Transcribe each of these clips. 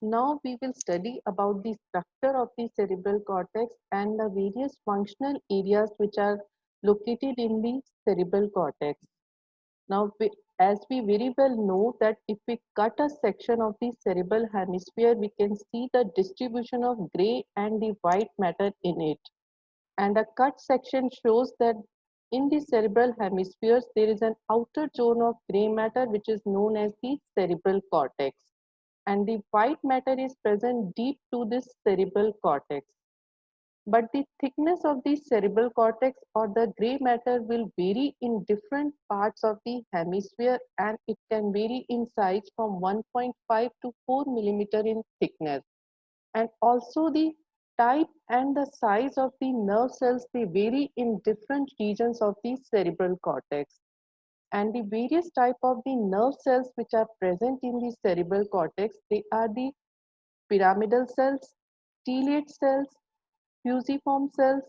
Now we will study about the structure of the cerebral cortex and the various functional areas which are located in the cerebral cortex. Now, as we very well know that if we cut a section of the cerebral hemisphere, we can see the distribution of gray and the white matter in it. And a cut section shows that in the cerebral hemispheres, there is an outer zone of gray matter which is known as the cerebral cortex. And the white matter is present deep to this cerebral cortex. But the thickness of the cerebral cortex or the gray matter will vary in different parts of the hemisphere, and it can vary in size from 1.5 to 4 millimeter in thickness. And also the type and the size of the nerve cells, they vary in different regions of the cerebral cortex. And the various type of the nerve cells which are present in the cerebral cortex, they are the pyramidal cells, stellate cells, fusiform cells,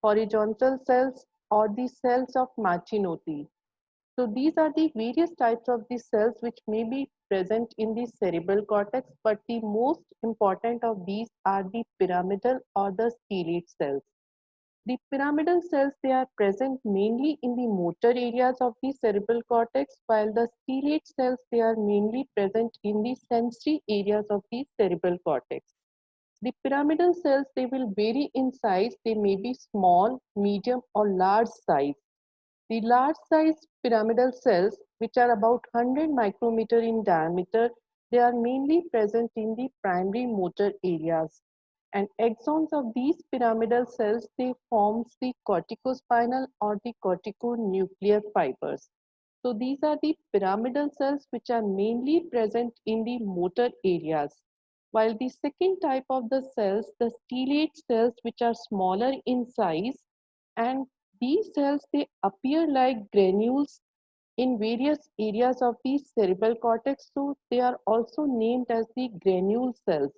horizontal cells, or the cells of Machinotti. So these are the various types of the cells which may be present in the cerebral cortex, but the most important of these are the pyramidal or the stellate cells. The pyramidal cells, they are present mainly in the motor areas of the cerebral cortex, while the stellate cells, they are mainly present in the sensory areas of the cerebral cortex. The pyramidal cells, they will vary in size. They may be small, medium, or large size. The large size pyramidal cells, which are about 100 micrometer in diameter, they are mainly present in the primary motor areas. And axons of these pyramidal cells, they forms the corticospinal or the corticonuclear fibers. So these are the pyramidal cells which are mainly present in the motor areas. While the second type of the cells, the stellate cells, which are smaller in size, and these cells, they appear like granules in various areas of the cerebral cortex, so they are also named as the granule cells.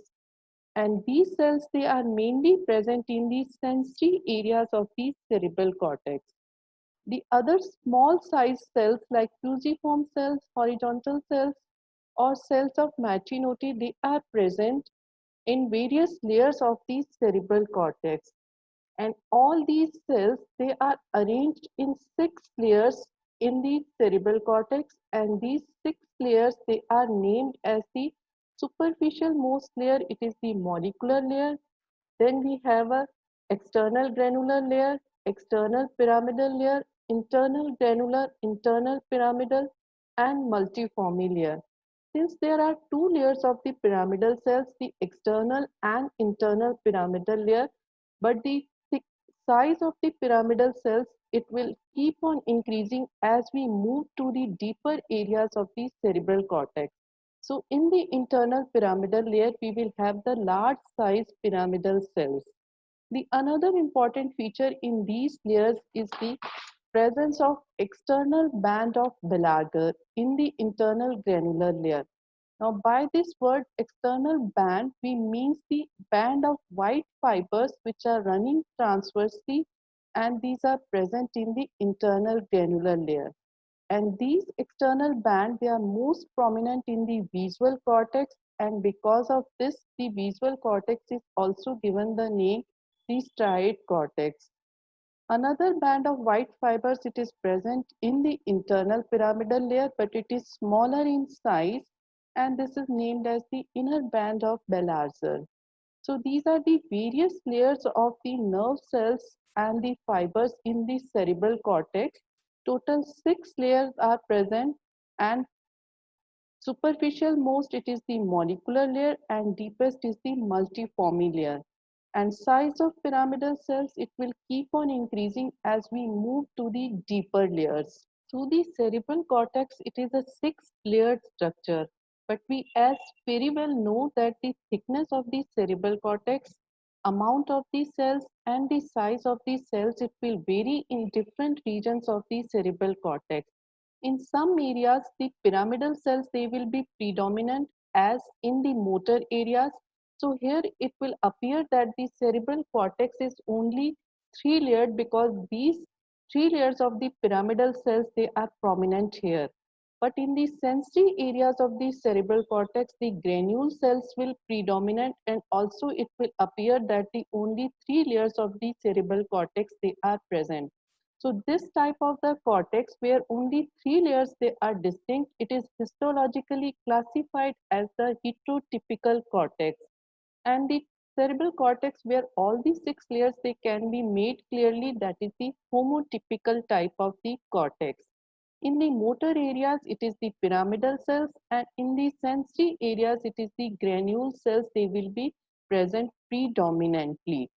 And these cells, they are mainly present in the sensory areas of the cerebral cortex. The other small size cells like fusiform cells, horizontal cells, or cells of Machinotti, they are present in various layers of the cerebral cortex. And all these cells, they are arranged in 6 layers in the cerebral cortex, and these 6 layers, they are named as the superficial most layer, it is the molecular layer. Then we have a external granular layer, external pyramidal layer, internal granular, internal pyramidal, and multiforme layer. Since there are 2 layers of the pyramidal cells, the external and internal pyramidal layer, but the size of the pyramidal cells, it will keep on increasing as we move to the deeper areas of the cerebral cortex. So in the internal pyramidal layer, we will have the large size pyramidal cells. The another important feature in these layers is the presence of external band of Bellager in the internal granular layer. Now, by this word external band, we mean the band of white fibers which are running transversely, and these are present in the internal granular layer. And these external band, they are most prominent in the visual cortex, and because of this, the visual cortex is also given the name the striate cortex. Another band of white fibers, it is present in the internal pyramidal layer, but it is smaller in size, and this is named as the inner band of Bellager. So these are the various layers of the nerve cells and the fibers in the cerebral cortex. Total 6 layers are present, and superficial most it is the molecular layer, and deepest is the multiforme layer. And size of pyramidal cells, it will keep on increasing as we move to the deeper layers. So the cerebral cortex, it is a 6 layered structure, but we as very well know that the thickness of the cerebral cortex, amount of the cells, and the size of the cells, it will vary in different regions of the cerebral cortex. In some areas, the pyramidal cells, they will be predominant as in the motor areas. So here it will appear that the cerebral cortex is only 3 layered because these 3 layers of the pyramidal cells, they are prominent here. But in the sensory areas of the cerebral cortex, the granule cells will predominate, and also it will appear that the only three layers of the cerebral cortex they are present. So this type of the cortex where only three layers they are distinct, it is histologically classified as the heterotypical cortex. And the cerebral cortex where all the six layers they can be made clearly, that is the homotypical type of the cortex. In the motor areas it is the pyramidal cells, and in the sensory areas it is the granule cells, they will be present predominantly.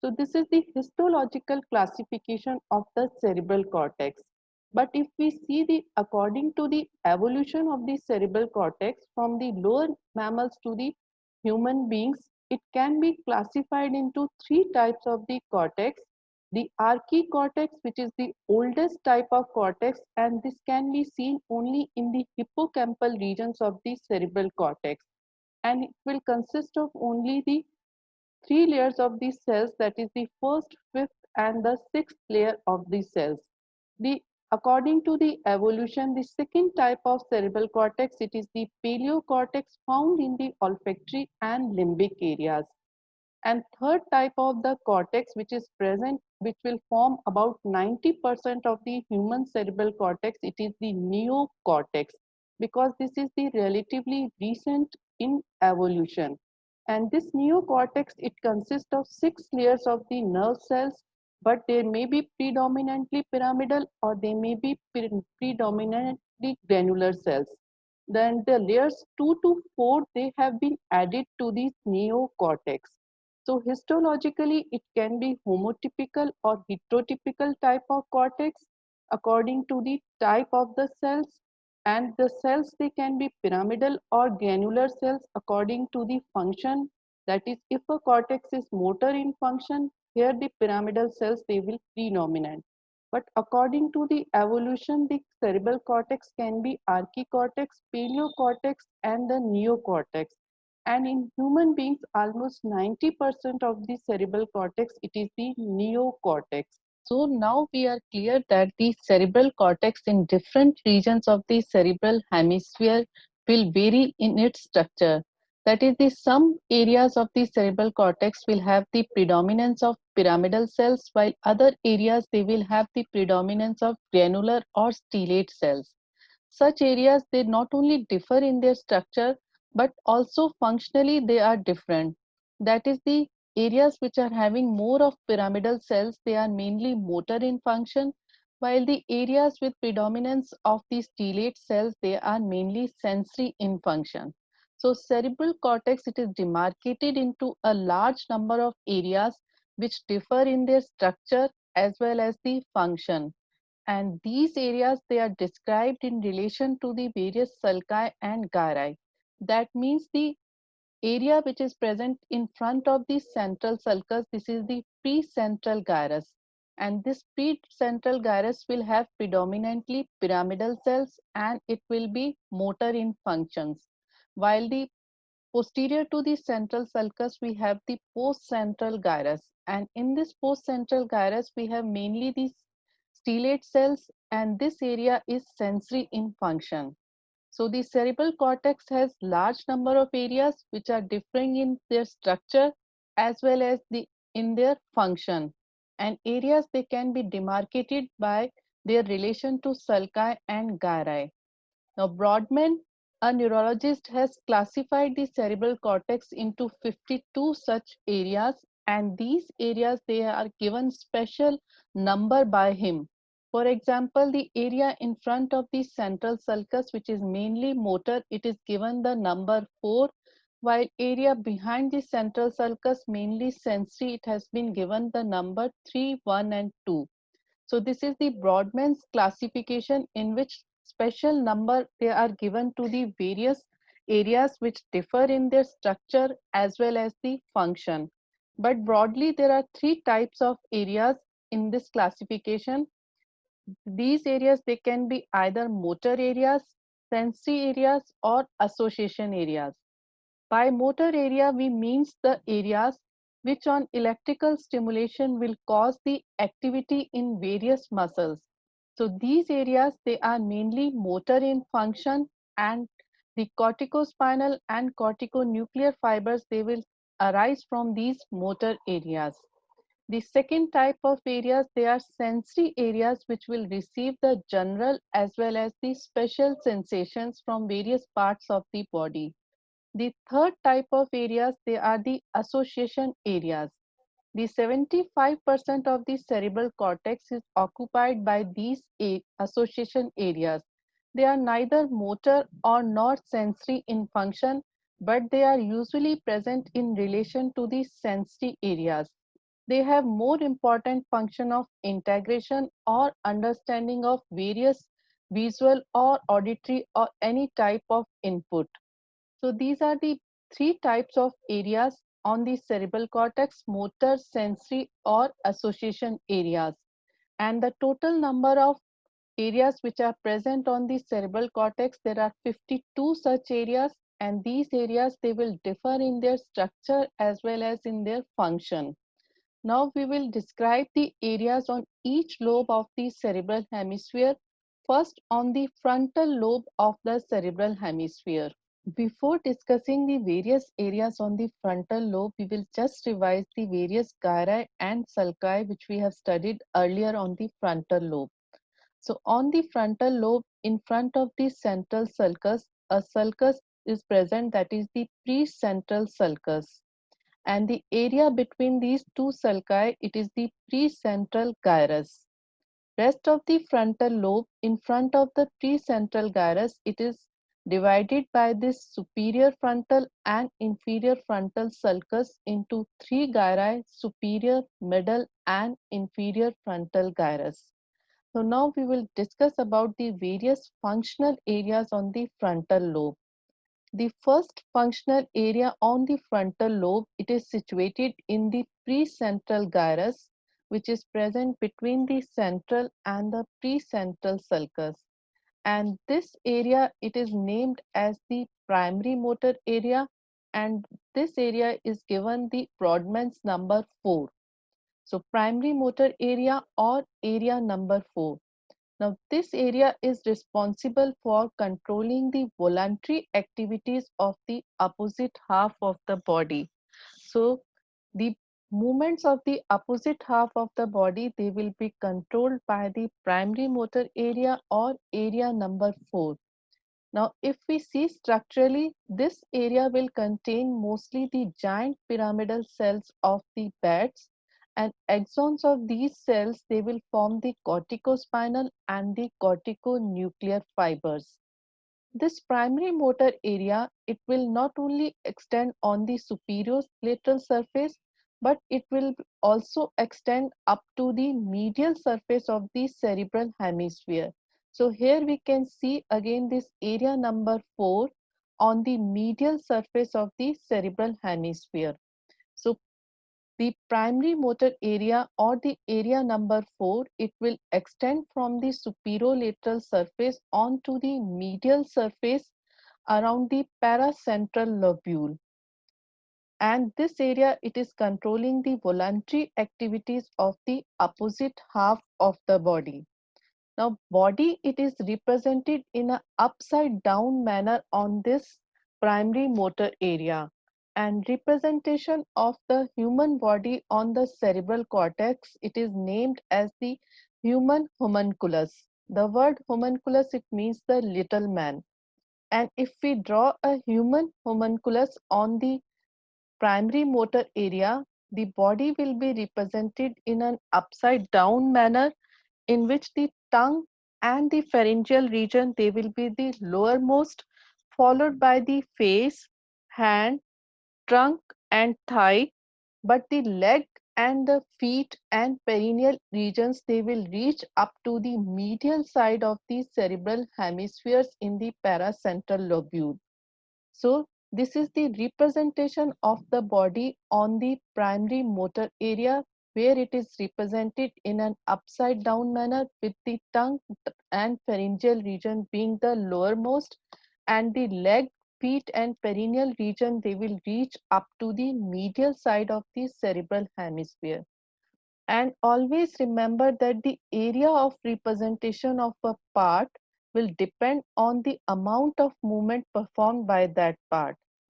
So this is the histological classification of the cerebral cortex. But if we see the according to the evolution of the cerebral cortex from the lower mammals to the human beings, it can be classified into three types of the cortex. The archicortex, which is the oldest type of cortex, and this can be seen only in the hippocampal regions of the cerebral cortex, and it will consist of only the three layers of the cells, that is the first, fifth and the sixth layer of the cells. The according to the evolution, the second type of cerebral cortex, it is the paleocortex found in the olfactory and limbic areas. And third type of the cortex which is present, which will form about 90% of the human cerebral cortex, it is the neocortex, because this is the relatively recent in evolution. And this neocortex, it consists of six layers of the nerve cells, but they may be predominantly pyramidal or they may be predominantly granular cells. Then the layers 2 to 4, they have been added to the neocortex. So histologically, it can be homotypical or heterotypical type of cortex according to the type of the cells, and the cells they can be pyramidal or granular cells according to the function. That is, if a cortex is motor in function, here the pyramidal cells they will predominate. But according to the evolution, the cerebral cortex can be archicortex, paleocortex, and the neocortex. And in human beings, almost 90% of the cerebral cortex, it is the neocortex. So now we are clear that the cerebral cortex in different regions of the cerebral hemisphere will vary in its structure. That is, the some areas of the cerebral cortex will have the predominance of pyramidal cells, while other areas they will have the predominance of granular or stellate cells. Such areas they not only differ in their structure but also functionally they are different. That is, the areas which are having more of pyramidal cells, they are mainly motor in function, while the areas with predominance of the stellate cells, they are mainly sensory in function. So cerebral cortex, it is demarcated into a large number of areas which differ in their structure as well as the function, and these areas they are described in relation to the various sulci and gyri. That means the area which is present in front of the central sulcus, this is the precentral gyrus, and this precentral gyrus will have predominantly pyramidal cells and it will be motor in functions, while the posterior to the central sulcus we have the postcentral gyrus, and in this postcentral gyrus we have mainly the stellate cells, and this area is sensory in function. So the cerebral cortex has large number of areas which are differing in their structure as well as in their function, and areas they can be demarcated by their relation to sulci and gyri. Now, Brodmann, a neurologist, has classified the cerebral cortex into 52 such areas, and these areas they are given special number by him. For example, the area in front of the central sulcus, which is mainly motor, it is given the number 4, while area behind the central sulcus, mainly sensory, it has been given the number 3, 1 and 2. So this is the Brodmann's classification in which special number they are given to the various areas which differ in their structure as well as the function. But broadly there are three types of areas in this classification. These areas they can be either motor areas, sensory areas or association areas. By motor area, we means the areas which on electrical stimulation will cause the activity in various muscles. So these areas, they are mainly motor in function, and the corticospinal and corticonuclear fibers, they will arise from these motor areas. The second type of areas, they are sensory areas which will receive the general as well as the special sensations from various parts of the body. The third type of areas, they are the association areas. The 75% of the cerebral cortex is occupied by these association areas. They are neither motor or nor sensory in function, but they are usually present in relation to the sensory areas. They have more important function of integration or understanding of various visual or auditory or any type of input. So these are the three types of areas on the cerebral cortex: motor, sensory or association areas. And the total number of areas which are present on the cerebral cortex, there are 52 such areas, and these areas, they will differ in their structure as well as in their function. Now we will describe the areas on each lobe of the cerebral hemisphere. First, on the frontal lobe of the cerebral hemisphere. Before discussing the various areas on the frontal lobe, we will just revise the various gyri and sulci which we have studied earlier on the frontal lobe. So on the frontal lobe, in front of the central sulcus, a sulcus is present, that is the precentral sulcus. And the area between these two sulci, it is the precentral gyrus. Rest of the frontal lobe, in front of the precentral gyrus, it is divided by this superior frontal and inferior frontal sulcus into three gyri: superior, middle and inferior frontal gyrus. So now we will discuss about the various functional areas on the frontal lobe. The first functional area on the frontal lobe, it is situated in the precentral gyrus, which is present between the central and the precentral sulcus. And this area, it is named as the primary motor area, and this area is given the Brodmann's number 4. So primary motor area or area number 4. Now, this area is responsible for controlling the voluntary activities of the opposite half of the body. So, the movements of the opposite half of the body, they will be controlled by the primary motor area or area number 4. Now, if we see structurally, this area will contain mostly the giant pyramidal cells of the bats, and axons of these cells, they will form the corticospinal and the corticonuclear fibers. This primary motor area, it will not only extend on the superior lateral surface, but it will also extend up to the medial surface of the cerebral hemisphere. So here we can see again this area number 4 on the medial surface of the cerebral hemisphere. So the primary motor area or the area number 4, it will extend from the superolateral surface onto the medial surface around the paracentral lobule. And this area, it is controlling the voluntary activities of the opposite half of the body. Now, body, it is represented in a upside down manner on this primary motor area, and representation of the human body on the cerebral cortex, it is named as the human homunculus. The word homunculus, it means the little man. And if we draw a human homunculus on the primary motor area, the body will be represented in an upside down manner, in which the tongue and the pharyngeal region, they will be the lowermost, followed by the face, hand, trunk and thigh, but the leg and the feet and perineal regions, they will reach up to the medial side of the cerebral hemispheres in the paracentral lobule. So this is the representation of the body on the primary motor area, where it is represented in an upside down manner, with the tongue and pharyngeal region being the lowermost, and the leg, feet and perineal region, they will reach up to the medial side of the cerebral hemisphere. And always remember that the area of representation of a part will depend on the amount of movement performed by that part.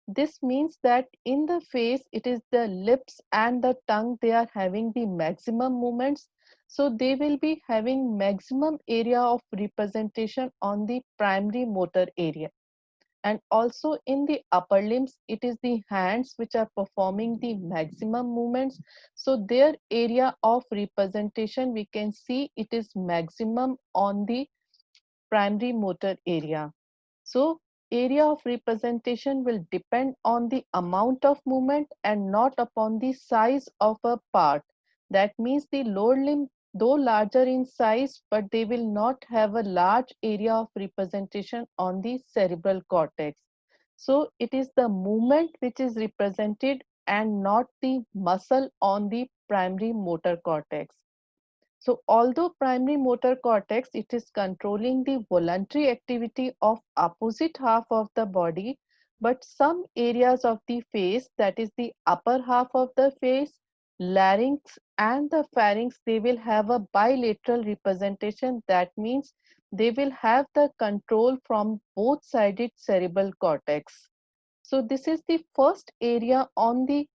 This means that in the face, it is the lips and the tongue, they are having the maximum movements. So they will be having maximum area of representation on the primary motor area. And also in the upper limbs, it is the hands which are performing the maximum movements. So their area of representation, we can see it is maximum on the primary motor area. So area of representation will depend on the amount of movement and not upon the size of a part. That means the lower limb, though larger in size, but they will not have a large area of representation on the cerebral cortex. So it is the movement which is represented and not the muscle on the primary motor cortex. So although primary motor cortex, it is controlling the voluntary activity of opposite half of the body, but some areas of the face, that is the upper half of the face, larynx and the pharynx, they will have a bilateral representation. That means they will have the control from both sided cerebral cortex. So this is the first area on the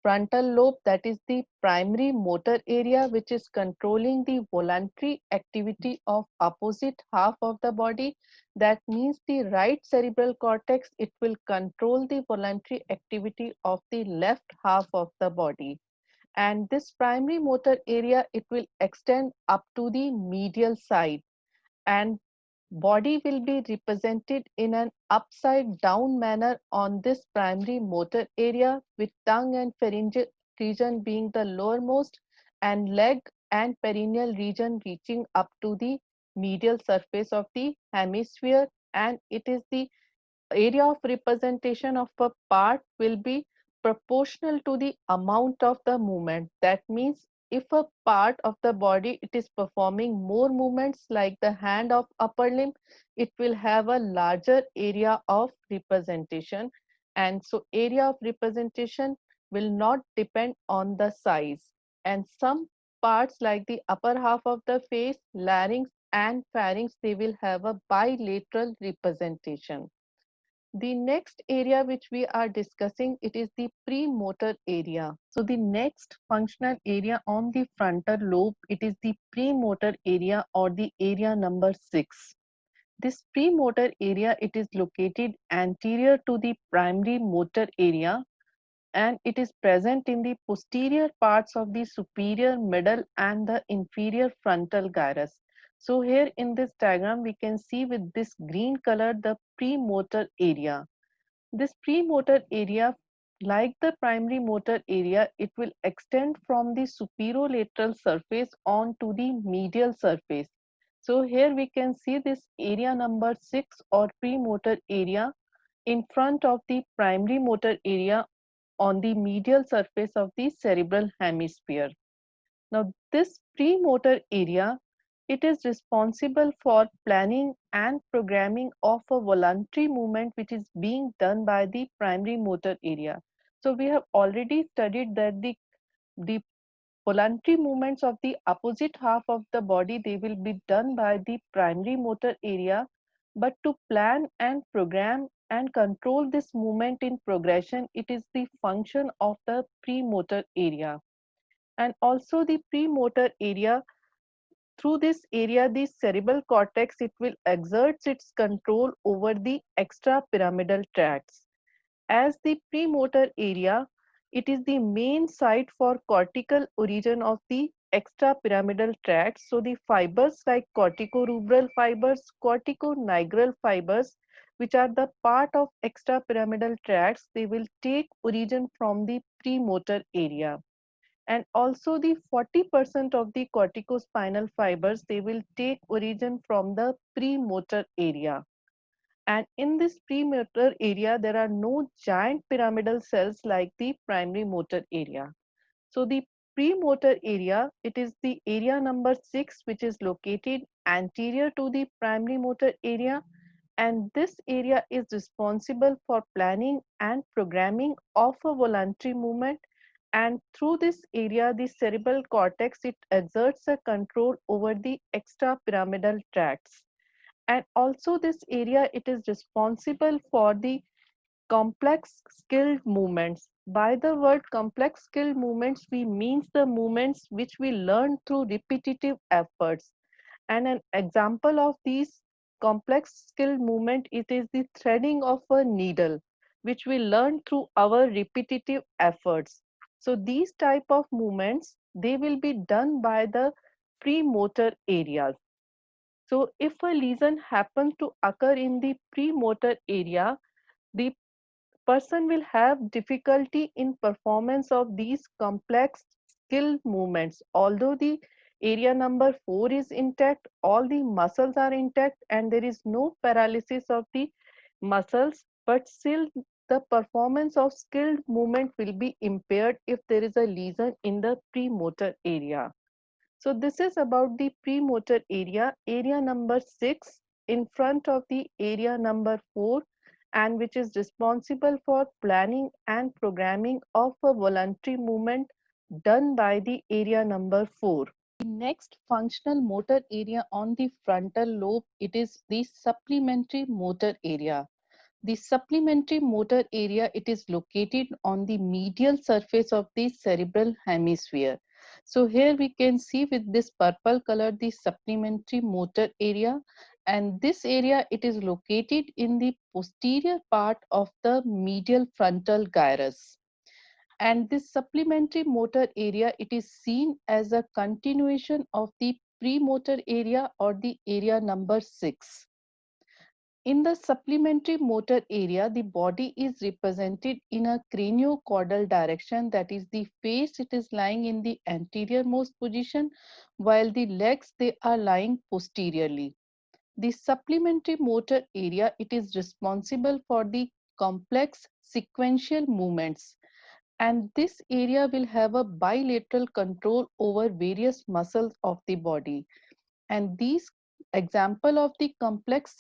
frontal lobe, that is the primary motor area which is controlling the voluntary activity of opposite half of the body. That means the right cerebral cortex, it will control the voluntary activity of the left half of the body. And this primary motor area, it will extend up to the medial side, and body will be represented in an upside down manner on this primary motor area, with tongue and pharyngeal region being the lowermost and leg and perineal region reaching up to the medial surface of the hemisphere. And it is the area of representation of a part will be proportional to the amount of the movement. That means if a part of the body, it is performing more movements like the hand of upper limb, it will have a larger area of representation. And so area of representation will not depend on the size. And some parts like the upper half of the face, larynx and pharynx, they will have a bilateral representation. The next area which we are discussing, it is the premotor area. So the next functional area on the frontal lobe, it is the premotor area or the area number 6. This premotor area, it is located anterior to the primary motor area, and it is present in the posterior parts of the superior, middle and the inferior frontal gyrus. So here in this diagram, we can see with this green color the premotor area. This premotor area, like the primary motor area, it will extend from the superolateral surface onto the medial surface. So here we can see this area number 6 or premotor area in front of the primary motor area on the medial surface of the cerebral hemisphere. Now this premotor area, it is responsible for planning and programming of a voluntary movement which is being done by the primary motor area. So we have already studied that the voluntary movements of the opposite half of the body, they will be done by the primary motor area. But to plan and program and control this movement in progression, it is the function of the premotor area. And also the premotor area, through this area, the cerebral cortex, it will exert its control over the extrapyramidal tracts. As the premotor area, it is the main site for cortical origin of the extrapyramidal tracts. So the fibers like corticorubral fibers, corticonigral fibers, which are the part of extrapyramidal tracts, they will take origin from the premotor area. And also the 40% of the corticospinal fibers, they will take origin from the premotor area. And in this premotor area, there are no giant pyramidal cells like the primary motor area. So the premotor area, it is the area number 6, which is located anterior to the primary motor area. And this area is responsible for planning and programming of a voluntary movement. And through this area, the cerebral cortex, it exerts a control over the extrapyramidal tracts. And also this area, it is responsible for the complex skilled movements. By the word complex skilled movements, we means the movements which we learn through repetitive efforts. And an example of these complex skilled movement, it is the threading of a needle, which we learn through our repetitive efforts. So these type of movements, they will be done by the premotor areas. So if a lesion happens to occur in the premotor area, the person will have difficulty in performance of these complex skill movements. Although the area number 4 is intact, all the muscles are intact and there is no paralysis of the muscles, but still the performance of skilled movement will be impaired if there is a lesion in the premotor area. So this is about the premotor area, area number 6 in front of the area number 4, and which is responsible for planning and programming of a voluntary movement done by the area number 4. The next functional motor area on the frontal lobe, it is the supplementary motor area. The supplementary motor area, it is located on the medial surface of the cerebral hemisphere. So here we can see with this purple color the supplementary motor area, and this area, it is located in the posterior part of the medial frontal gyrus. And this supplementary motor area, it is seen as a continuation of the premotor area or the area number 6. In the supplementary motor area, the body is represented in a craniocaudal direction, that is the face, it is lying in the anterior most position, while the legs, they are lying posteriorly. The supplementary motor area, it is responsible for the complex sequential movements, and this area will have a bilateral control over various muscles of the body. And these example of the complex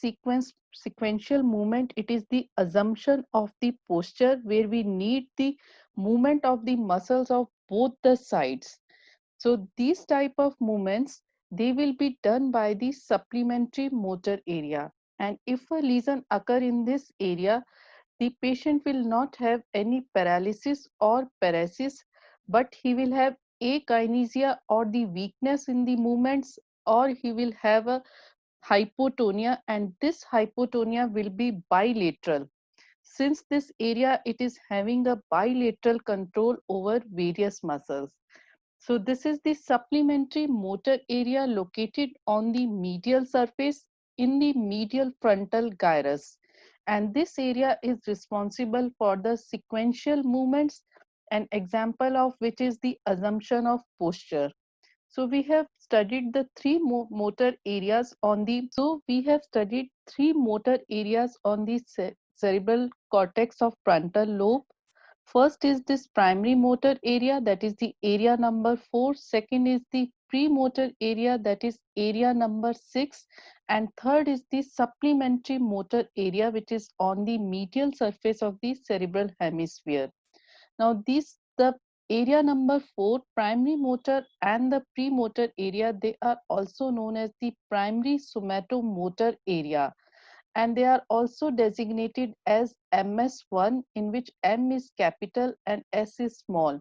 sequential movement, it is the assumption of the posture where we need the movement of the muscles of both the sides. So these type of movements, they will be done by the supplementary motor area. And if a lesion occur in this area, the patient will not have any paralysis or paresis, but he will have akinesia or the weakness in the movements, or he will have a hypotonia, and this hypotonia will be bilateral. Since this area, it is having a bilateral control over various muscles. So this is the supplementary motor area located on the medial surface in the medial frontal gyrus. And this area is responsible for the sequential movements, an example of which is the assumption of posture. So we have studied the three motor areas on the, so we have studied three motor areas on the cerebral cortex of frontal lobe. First is this primary motor area, that is the area number 4. Second is the premotor area, that is area number 6. And third is the supplementary motor area, which is on the medial surface of the cerebral hemisphere. Now the area number 4, primary motor and the premotor area, they are also known as the primary somatomotor area, and they are also designated as MS1, in which M is capital and S is small.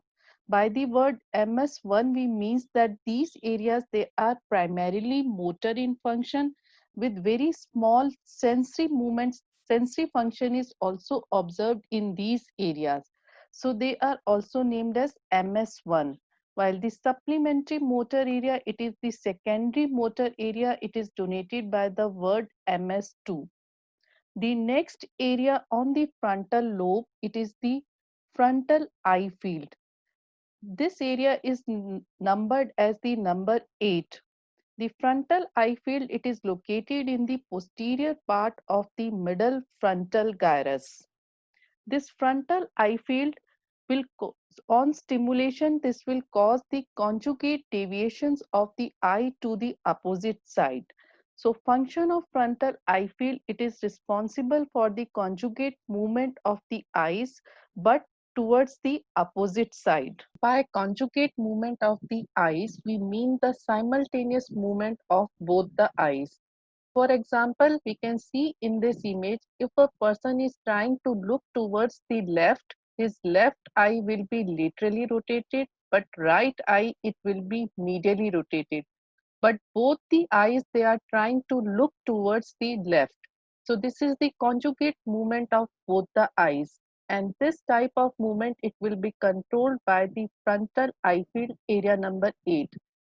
By the word MS1, we means that these areas, they are primarily motor in function with very small sensory movements. Sensory function is also observed in these areas. So they are also named as MS1. While the supplementary motor area, it is the secondary motor area, it is denoted by the word MS2. The next area on the frontal lobe, it is the frontal eye field. This area is numbered as the number 8. The frontal eye field, it is located in the posterior part of the middle frontal gyrus. This frontal eye field will, on stimulation, this will cause the conjugate deviations of the eye to the opposite side. So function of frontal eye field, it is responsible for the conjugate movement of the eyes, but towards the opposite side. By conjugate movement of the eyes, we mean the simultaneous movement of both the eyes. For example, we can see in this image, if a person is trying to look towards the left, his left eye will be laterally rotated, but right eye, it will be medially rotated. But both the eyes, they are trying to look towards the left. So this is the conjugate movement of both the eyes. And this type of movement, it will be controlled by the frontal eye field area number 8.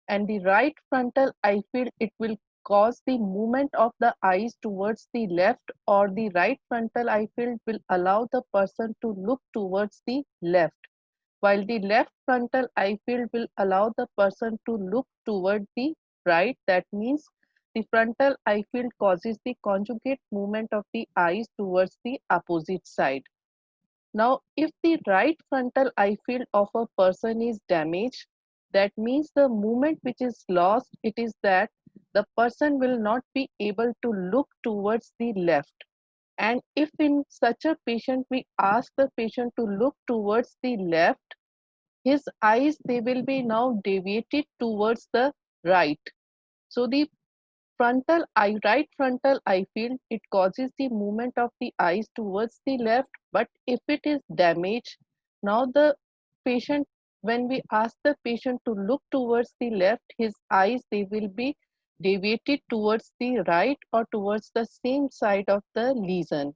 And the right frontal eye field, it will cause the movement of the eyes towards the left, or the right frontal eye field will allow the person to look towards the left, while the left frontal eye field will allow the person to look toward the right. That means the frontal eye field causes the conjugate movement of the eyes towards the opposite side. Now, if the right frontal eye field of a person is damaged, that means the movement which is lost, it is that the person will not be able to look towards the left. And if in such a patient we ask the patient to look towards the left, his eyes, they will be now deviated towards the right. So the right frontal eye field, it causes the movement of the eyes towards the left. But if it is damaged, now the patient, when we ask the patient to look towards the left, his eyes, they will be deviated towards the right or towards the same side of the lesion.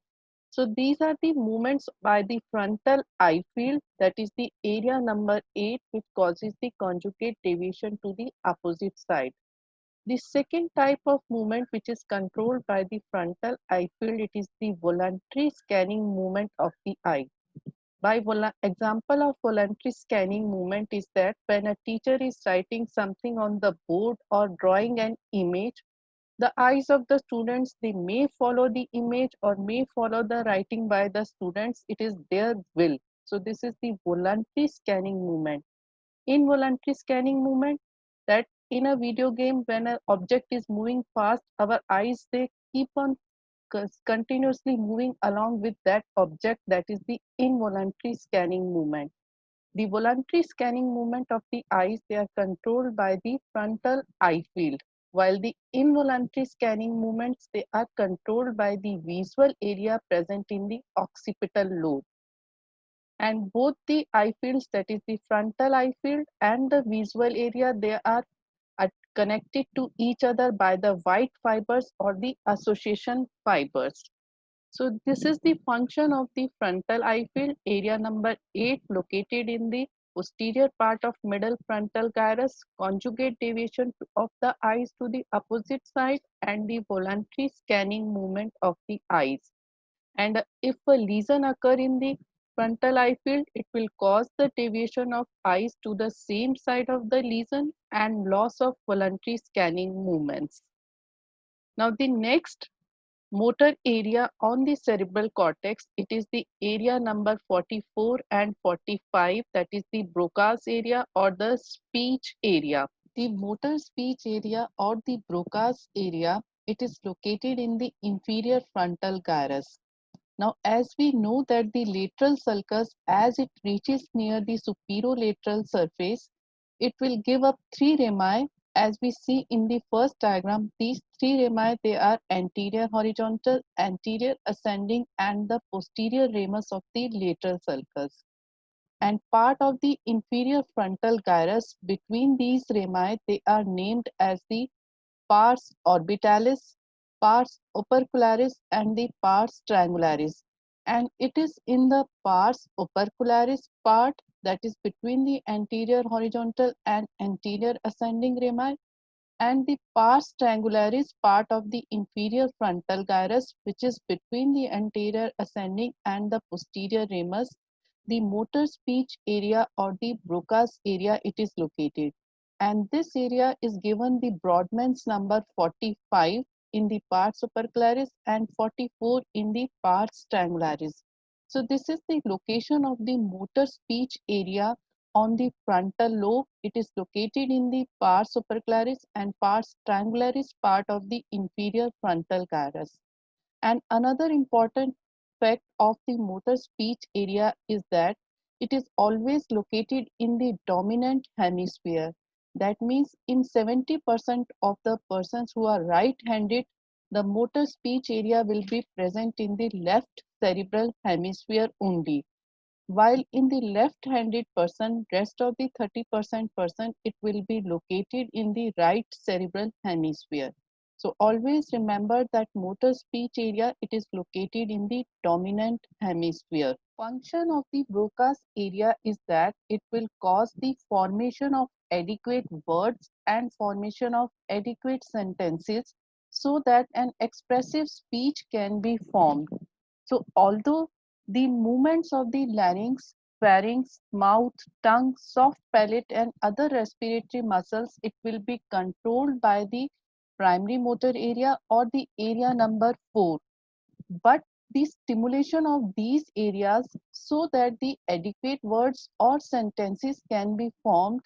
So these are the movements by the frontal eye field, that is the area number 8, which causes the conjugate deviation to the opposite side. The second type of movement which is controlled by the frontal eye field, it is the voluntary scanning movement of the eye. By example of voluntary scanning movement is that when a teacher is writing something on the board or drawing an image, the eyes of the students, they may follow the image or may follow the writing by the students. It is their will. So this is the voluntary scanning movement. Involuntary scanning movement, that in a video game, when an object is moving fast, our eyes, they keep on continuously moving along with that object. That is the involuntary scanning movement. The voluntary scanning movement of the eyes, they are controlled by the frontal eye field, while the involuntary scanning movements, they are controlled by the visual area present in the occipital lobe. And both the eye fields, that is the frontal eye field and the visual area, they are connected to each other by the white fibers or the association fibers. So this is the function of the frontal eye field, area number 8, located in the posterior part of middle frontal gyrus, conjugate deviation of the eyes to the opposite side, and the voluntary scanning movement of the eyes. And if a lesion occur in the frontal eye field, it will cause the deviation of eyes to the same side of the lesion and loss of voluntary scanning movements. Now the next motor area on the cerebral cortex, it is the area number 44 and 45, that is the Broca's area or the speech area. The motor speech area or the Broca's area, it is located in the inferior frontal gyrus. Now, as we know that the lateral sulcus, as it reaches near the superolateral surface, it will give up three rami. As we see in the first diagram, these three rami, they are anterior horizontal, anterior ascending, and the posterior ramus of the lateral sulcus. And part of the inferior frontal gyrus between these rami, they are named as the pars orbitalis, pars opercularis, and the pars triangularis. And it is in the pars opercularis part, that is between the anterior horizontal and anterior ascending rami, and the pars triangularis part of the inferior frontal gyrus, which is between the anterior ascending and the posterior ramus, the motor speech area or the Broca's area, it is located. And this area is given the Brodmann's number 45 in the pars opercularis and 44 in the pars triangularis. So this is the location of the motor speech area on the frontal lobe. It is located in the pars opercularis and pars triangularis part of the inferior frontal gyrus. And another important fact of the motor speech area is that it is always located in the dominant hemisphere. That means in 70% of the persons who are right-handed, the motor speech area will be present in the left cerebral hemisphere only. While in the left-handed person, rest of the 30% person, it will be located in the right cerebral hemisphere. So always remember that motor speech area, it is located in the dominant hemisphere. Function of the Broca's area is that it will cause the formation of adequate words and formation of adequate sentences so that an expressive speech can be formed. So although the movements of the larynx, pharynx, mouth, tongue, soft palate and other respiratory muscles, it will be controlled by the primary motor area or the area number 4. But the stimulation of these areas so that the adequate words or sentences can be formed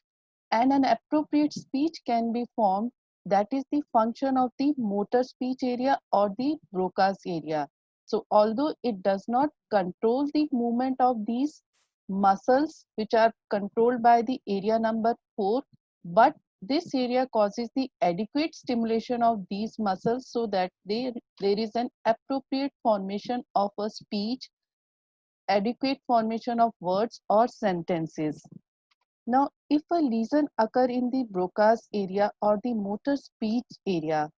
and an appropriate speech can be formed, that is the function of the motor speech area or the Broca's area. So although it does not control the movement of these muscles which are controlled by the area number 4, but this area causes the adequate stimulation of these muscles so that there is an appropriate formation of a speech, adequate formation of words or sentences. Now, if a lesion occur in the Broca's area or the motor speech area,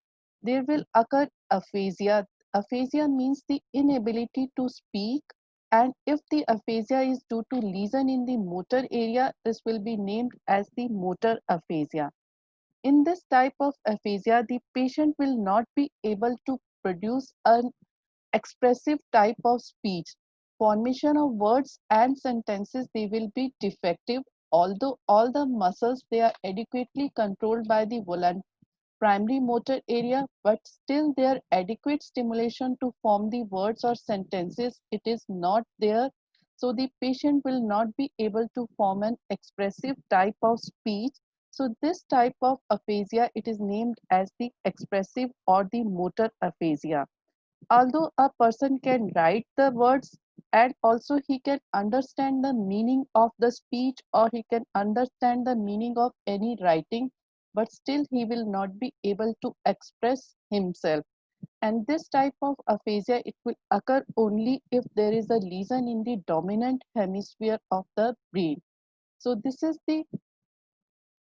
there will occur aphasia. Aphasia means the inability to speak, and if the aphasia is due to lesion in the motor area, this will be named as the motor aphasia. In this type of aphasia, the patient will not be able to produce an expressive type of speech. Formation of words and sentences, they will be defective, although all the muscles they are adequately controlled by the primary motor area, but still their adequate stimulation to form the words or sentences, it is not there. So the patient will not be able to form an expressive type of speech. So this type of aphasia, it is named as the expressive or the motor aphasia. Although a person can write the words and also he can understand the meaning of the speech or he can understand the meaning of any writing, but still he will not be able to express himself. And this type of aphasia, it will occur only if there is a lesion in the dominant hemisphere of the brain. So this is the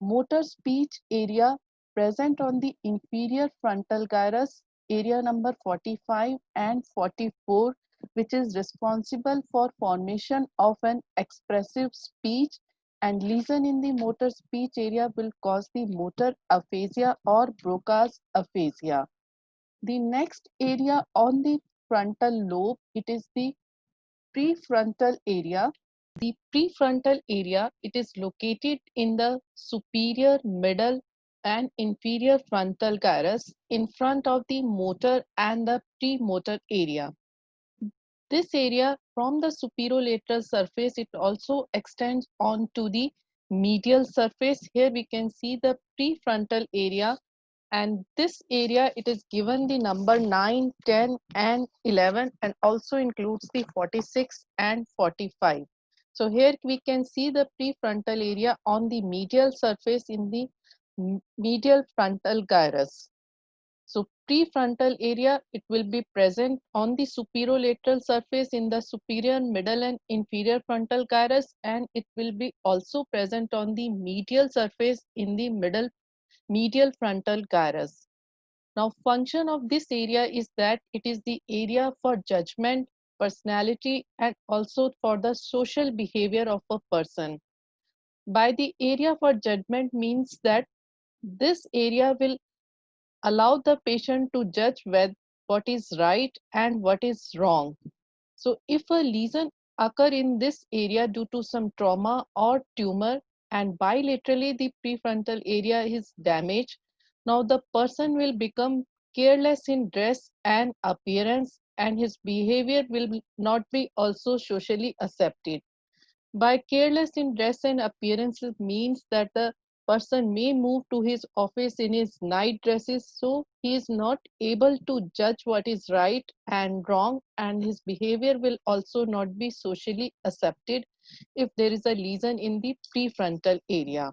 motor speech area present on the inferior frontal gyrus, area number 45 and 44, which is responsible for formation of an expressive speech, and lesion in the motor speech area will cause the motor aphasia or Broca's aphasia. The next area on the frontal lobe, it is the prefrontal area. The prefrontal area, it is located in the superior, middle and inferior frontal gyrus in front of the motor and the premotor area. This area from the superolateral surface, it also extends onto the medial surface. Here we can see the prefrontal area, and this area, it is given the number 9, 10 and 11 and also includes the 46 and 45. So here we can see the prefrontal area on the medial surface in the medial frontal gyrus. So prefrontal area, it will be present on the superolateral surface in the superior, middle and inferior frontal gyrus, and it will be also present on the medial surface in the medial frontal gyrus. Now, function of this area is that it is the area for judgment, personality, and also for the social behavior of a person. By the area for judgment means that this area will allow the patient to judge what is right and what is wrong. So if a lesion occur in this area due to some trauma or tumor and bilaterally the prefrontal area is damaged, now the person will become careless in dress and appearance and his behavior will not be also socially accepted. By careless in dress and appearances means that the person may move to his office in his night dresses, so he is not able to judge what is right and wrong, and his behavior will also not be socially accepted if there is a lesion in the prefrontal area.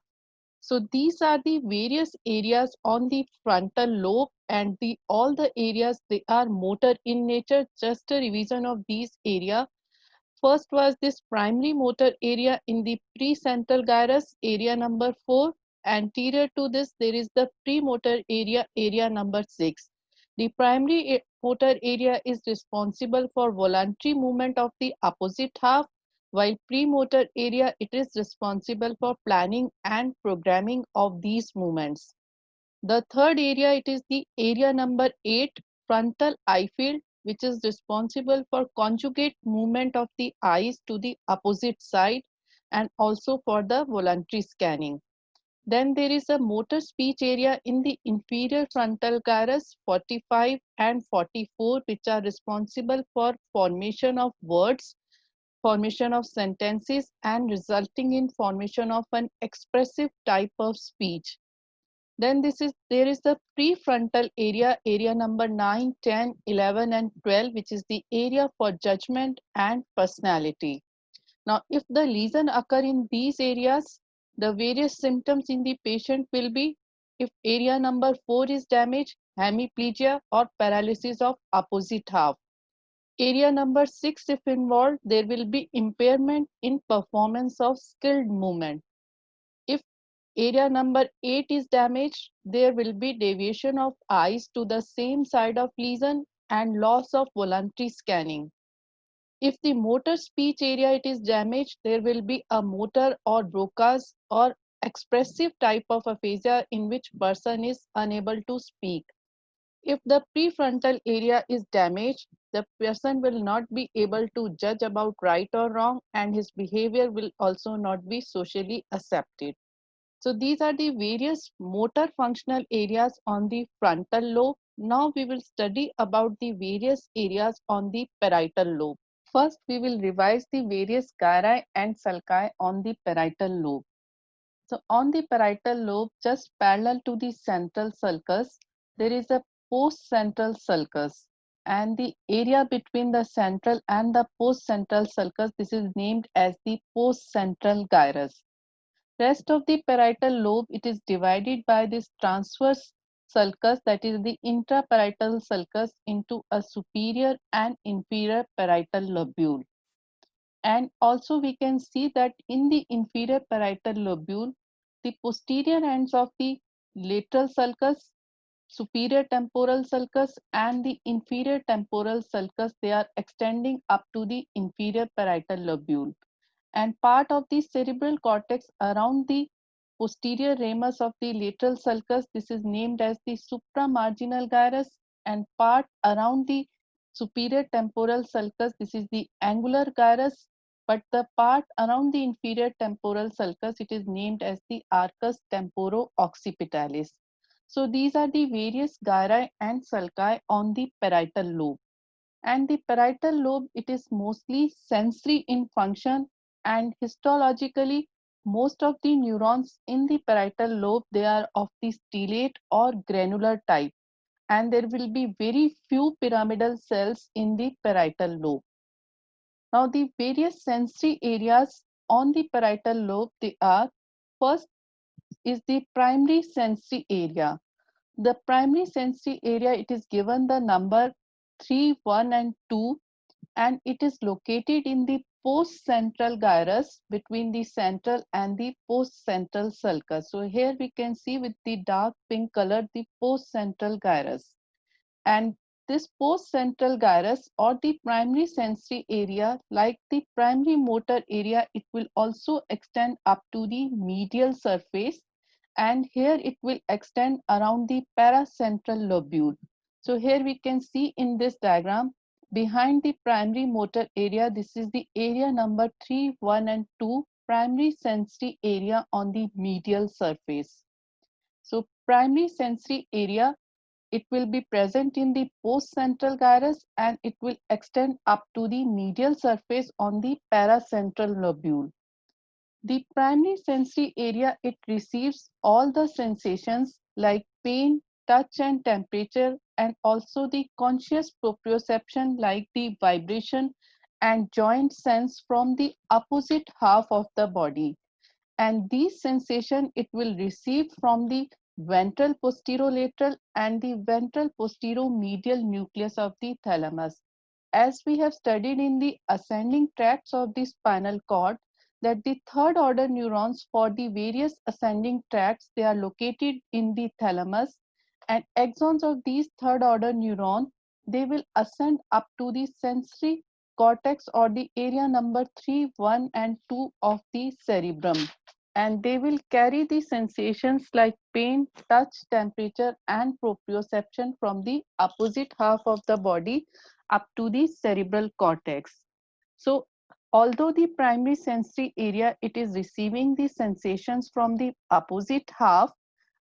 So these are the various areas on the frontal lobe, and the all the areas, they are motor in nature. Just a revision of these area. First was this primary motor area in the precentral gyrus, area number 4. Anterior to this, there is the premotor area, area number 6. The primary motor area is responsible for voluntary movement of the opposite half, while premotor area, it is responsible for planning and programming of these movements. The third area, it is the area number 8, frontal eye field, which is responsible for conjugate movement of the eyes to the opposite side and also for the voluntary scanning. Then there is a motor speech area in the inferior frontal gyrus 45 and 44, which are responsible for formation of words, formation of sentences, and resulting in formation of an expressive type of speech. Then there is the prefrontal area, area number 9, 10, 11, and 12, which is the area for judgment and personality. Now, if the lesion occur in these areas, the various symptoms in the patient will be, if area number 4 is damaged, hemiplegia or paralysis of opposite half. Area number 6, if involved, there will be impairment in performance of skilled movement. If area number 8 is damaged, there will be deviation of eyes to the same side of lesion and loss of voluntary scanning. If the motor speech area it is damaged, there will be a motor or Broca's or expressive type of aphasia in which person is unable to speak. If the prefrontal area is damaged, the person will not be able to judge about right or wrong, and his behavior will also not be socially accepted. So these are the various motor functional areas on the frontal lobe. Now we will study about the various areas on the parietal lobe. First, we will revise the various gyri and sulci on the parietal lobe. So on the parietal lobe, just parallel to the central sulcus, there is a post-central sulcus. And the area between the central and the post-central sulcus, this is named as the post-central gyrus. Rest of the parietal lobe, it is divided by this transverse sulcus, that is the intraparietal sulcus, into a superior and inferior parietal lobule. And also we can see that in the inferior parietal lobule, the posterior ends of the lateral sulcus, superior temporal sulcus, and the inferior temporal sulcus, they are extending up to the inferior parietal lobule, and part of the cerebral cortex around the posterior ramus of the lateral sulcus, this is named as the supramarginal gyrus, and part around the superior temporal sulcus, this is the angular gyrus, but the part around the inferior temporal sulcus, it is named as the arcus temporo-occipitalis. So these are the various gyri and sulci on the parietal lobe. And the parietal lobe, it is mostly sensory in function, and histologically most of the neurons in the parietal lobe, they are of the stellate or granular type, and there will be very few pyramidal cells in the parietal lobe. Now the various sensory areas on the parietal lobe, they are, first is the primary sensory area. The primary sensory area, it is given the number 3, 1 and 2, and it is located in the post-central gyrus between the central and the post-central sulcus. So here we can see with the dark pink color the post-central gyrus. And this post-central gyrus or the primary sensory area, like the primary motor area, it will also extend up to the medial surface, and here it will extend around the paracentral lobule. So here we can see in this diagram, behind the primary motor area, this is the area number 3, 1 and 2, primary sensory area on the medial surface. So primary sensory area, it will be present in the post-central gyrus, and it will extend up to the medial surface on the paracentral lobule. The primary sensory area, it receives all the sensations like pain, touch and temperature, and also the conscious proprioception like the vibration and joint sense from the opposite half of the body. And these sensation it will receive from the ventral posterolateral and the ventral posteromedial nucleus of the thalamus. As we have studied in the ascending tracts of the spinal cord, that the third order neurons for the various ascending tracts, they are located in the thalamus, and axons of these third order neuron, they will ascend up to the sensory cortex or the area number 3, 1 and 2 of the cerebrum, and they will carry the sensations like pain, touch, temperature, and proprioception from the opposite half of the body up to the cerebral cortex. So, although the primary sensory area it is receiving the sensations from the opposite half,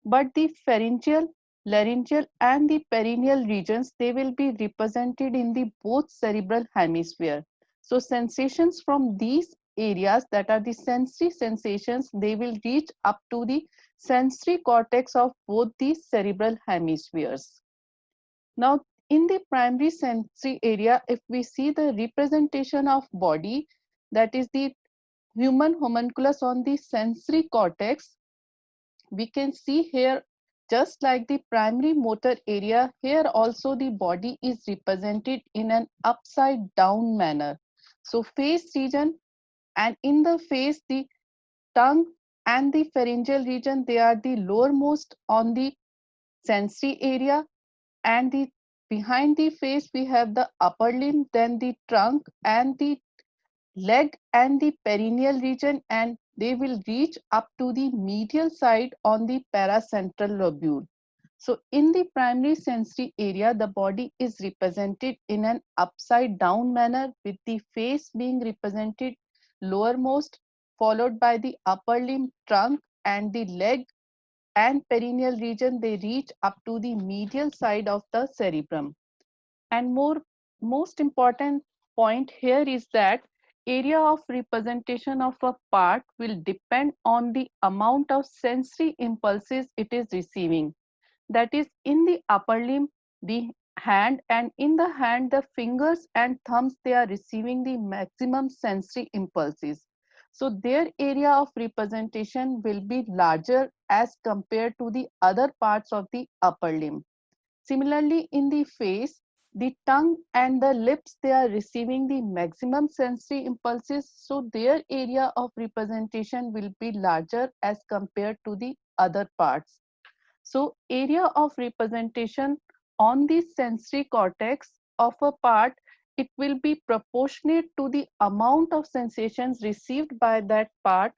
but the pharyngeal, laryngeal, and the perineal regions they will be represented in the both cerebral hemisphere. So sensations from these areas, that are the sensory sensations, they will reach up to the sensory cortex of both the cerebral hemispheres. Now, in the primary sensory area, if we see the representation of body, that is the human homunculus on the sensory cortex, we can see here, just like the primary motor area, here also the body is represented in an upside down manner. So face region, and in the face the tongue and the pharyngeal region, they are the lowermost on the sensory area, and the behind the face we have the upper limb, then the trunk and the leg and the perineal region, and they will reach up to the medial side on the paracentral lobule. So in the primary sensory area, the body is represented in an upside down manner, with the face being represented lowermost, followed by the upper limb, trunk, and the leg and perineal region, they reach up to the medial side of the cerebrum. And most important point here is that area of representation of a part will depend on the amount of sensory impulses it is receiving. That is, in the upper limb, the hand, and in the hand, the fingers and thumbs, they are receiving the maximum sensory impulses. So their area of representation will be larger as compared to the other parts of the upper limb. Similarly, in the face, the tongue and the lips, they are receiving the maximum sensory impulses, so their area of representation will be larger as compared to the other parts. So area of representation on the sensory cortex of a part, it will be proportionate to the amount of sensations received by that part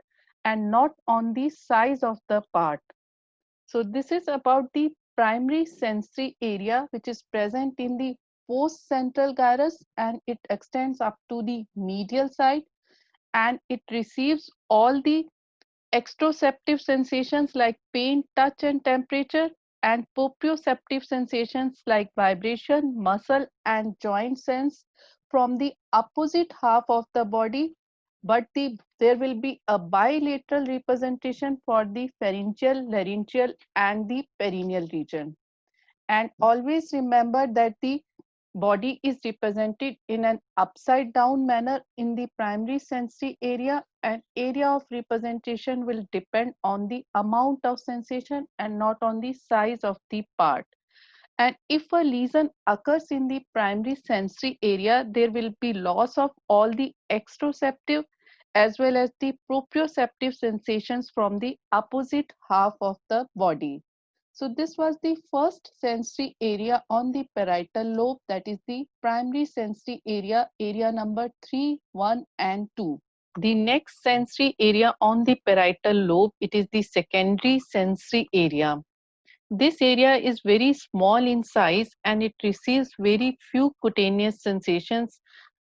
and not on the size of the part. So this is about the primary sensory area, which is present in the post-central gyrus, and it extends up to the medial side, and it receives all the exteroceptive sensations like pain, touch and temperature, and proprioceptive sensations like vibration, muscle and joint sense from the opposite half of the body, but there will be a bilateral representation for the pharyngeal, laryngeal and the perineal region. And always remember that the body is represented in an upside down manner in the primary sensory area, and area of representation will depend on the amount of sensation and not on the size of the part. And if a lesion occurs in the primary sensory area, there will be loss of all the exteroceptive as well as the proprioceptive sensations from the opposite half of the body. So this was the first sensory area on the parietal lobe, that is the primary sensory area, area number 3, 1 and 2. The next sensory area on the parietal lobe, it is the secondary sensory area. This area is very small in size and it receives very few cutaneous sensations,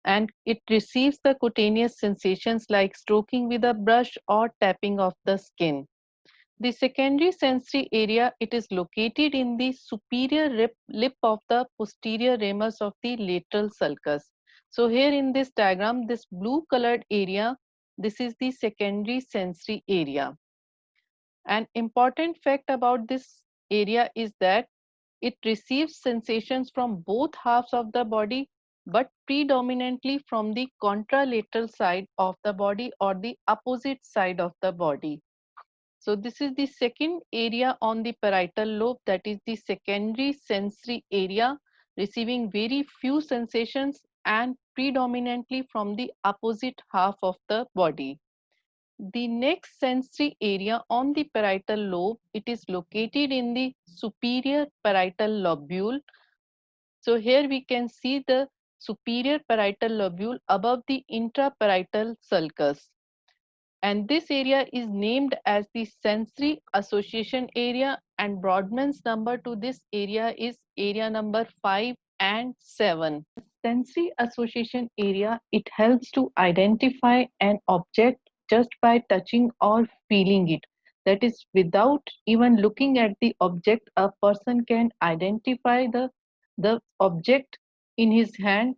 and it receives the cutaneous sensations like stroking with a brush or tapping of the skin. The secondary sensory area, it is located in the superior lip of the posterior ramus of the lateral sulcus. So here in this diagram, this blue colored area, this is the secondary sensory area. An important fact about this area is that it receives sensations from both halves of the body, but predominantly from the contralateral side of the body or the opposite side of the body. So this is the second area on the parietal lobe, that is the secondary sensory area, receiving very few sensations and predominantly from the opposite half of the body. The next sensory area on the parietal lobe, it is located in the superior parietal lobule. So here we can see the superior parietal lobule above the intraparietal sulcus. And this area is named as the sensory association area, and Brodmann's number to this area is area number 5 and 7. Sensory association area, it helps to identify an object just by touching or feeling it. That is, without even looking at the object, a person can identify the object in his hand.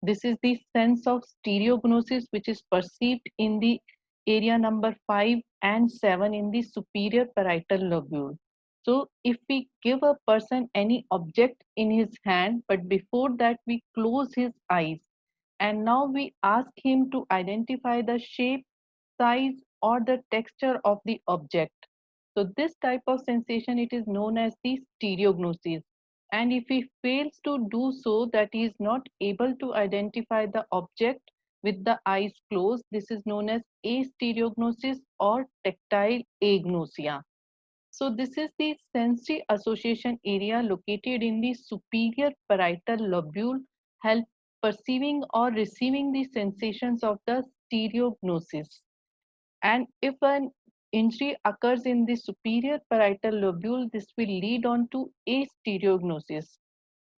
This is the sense of stereognosis, which is perceived in the area number 5 and 7 in the superior parietal lobule. So if we give a person any object in his hand, but before that we close his eyes, and now we ask him to identify the shape, size, or the texture of the object. So this type of sensation, it is known as the stereognosis. And if he fails to do so, that he is not able to identify the object with the eyes closed, this is known as astereognosis or tactile agnosia. So this is the sensory association area located in the superior parietal lobule, help perceiving or receiving the sensations of the stereognosis. And if an injury occurs in the superior parietal lobule, this will lead on to astereognosis.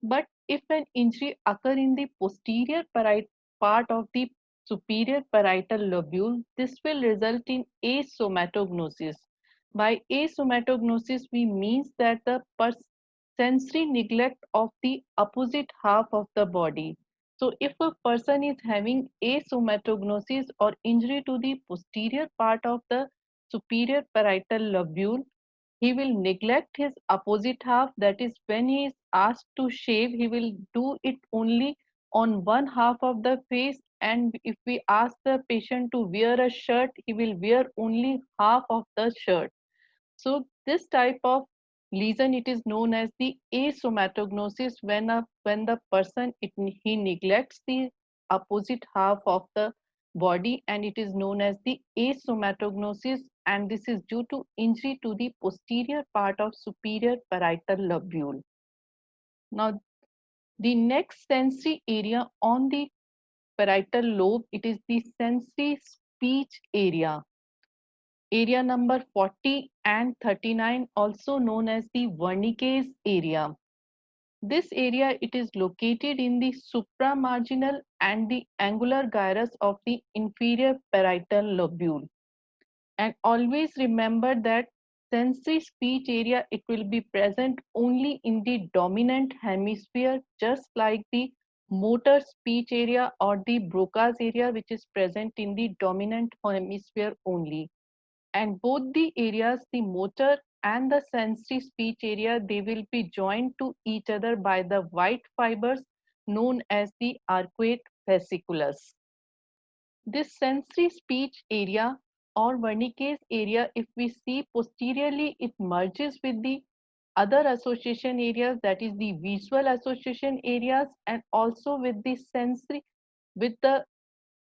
But if an injury occur in the posterior part of the superior parietal lobule, this will result in asomatognosis. By asomatognosis, we means that the sensory neglect of the opposite half of the body. So if a person is having asomatognosis or injury to the posterior part of the superior parietal lobule, he will neglect his opposite half. That is, when he is asked to shave, he will do it only on one half of the face, and if we ask the patient to wear a shirt, he will wear only half of the shirt. So this type of lesion, it is known as the asomatognosis, when the person he neglects the opposite half of the body, and it is known as the asomatognosis, and this is due to injury to the posterior part of superior parietal lobule. Now the next sensory area on the parietal lobe, it is the sensory speech area. Area number 40 and 39, also known as the Wernicke's area. This area, it is located in the supramarginal and the angular gyrus of the inferior parietal lobule. And always remember that sensory speech area, it will be present only in the dominant hemisphere, just like the motor speech area or the Broca's area, which is present in the dominant hemisphere only. And both the areas, the motor and the sensory speech area, they will be joined to each other by the white fibers known as the arcuate fasciculus. This sensory speech area or Wernicke's area, if we see posteriorly, it merges with the other association areas, that is the visual association areas, and also with the sensory, with the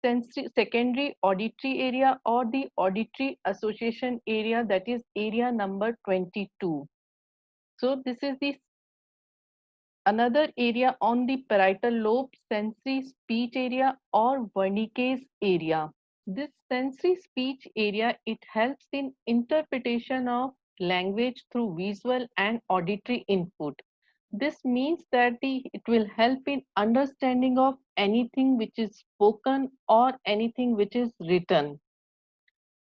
sensory secondary auditory area or the auditory association area, that is area number 22. So this is the another area on the parietal lobe, sensory speech area or Wernicke's area. This sensory speech area, it helps in interpretation of language through visual and auditory input. This means that it will help in understanding of anything which is spoken or anything which is written.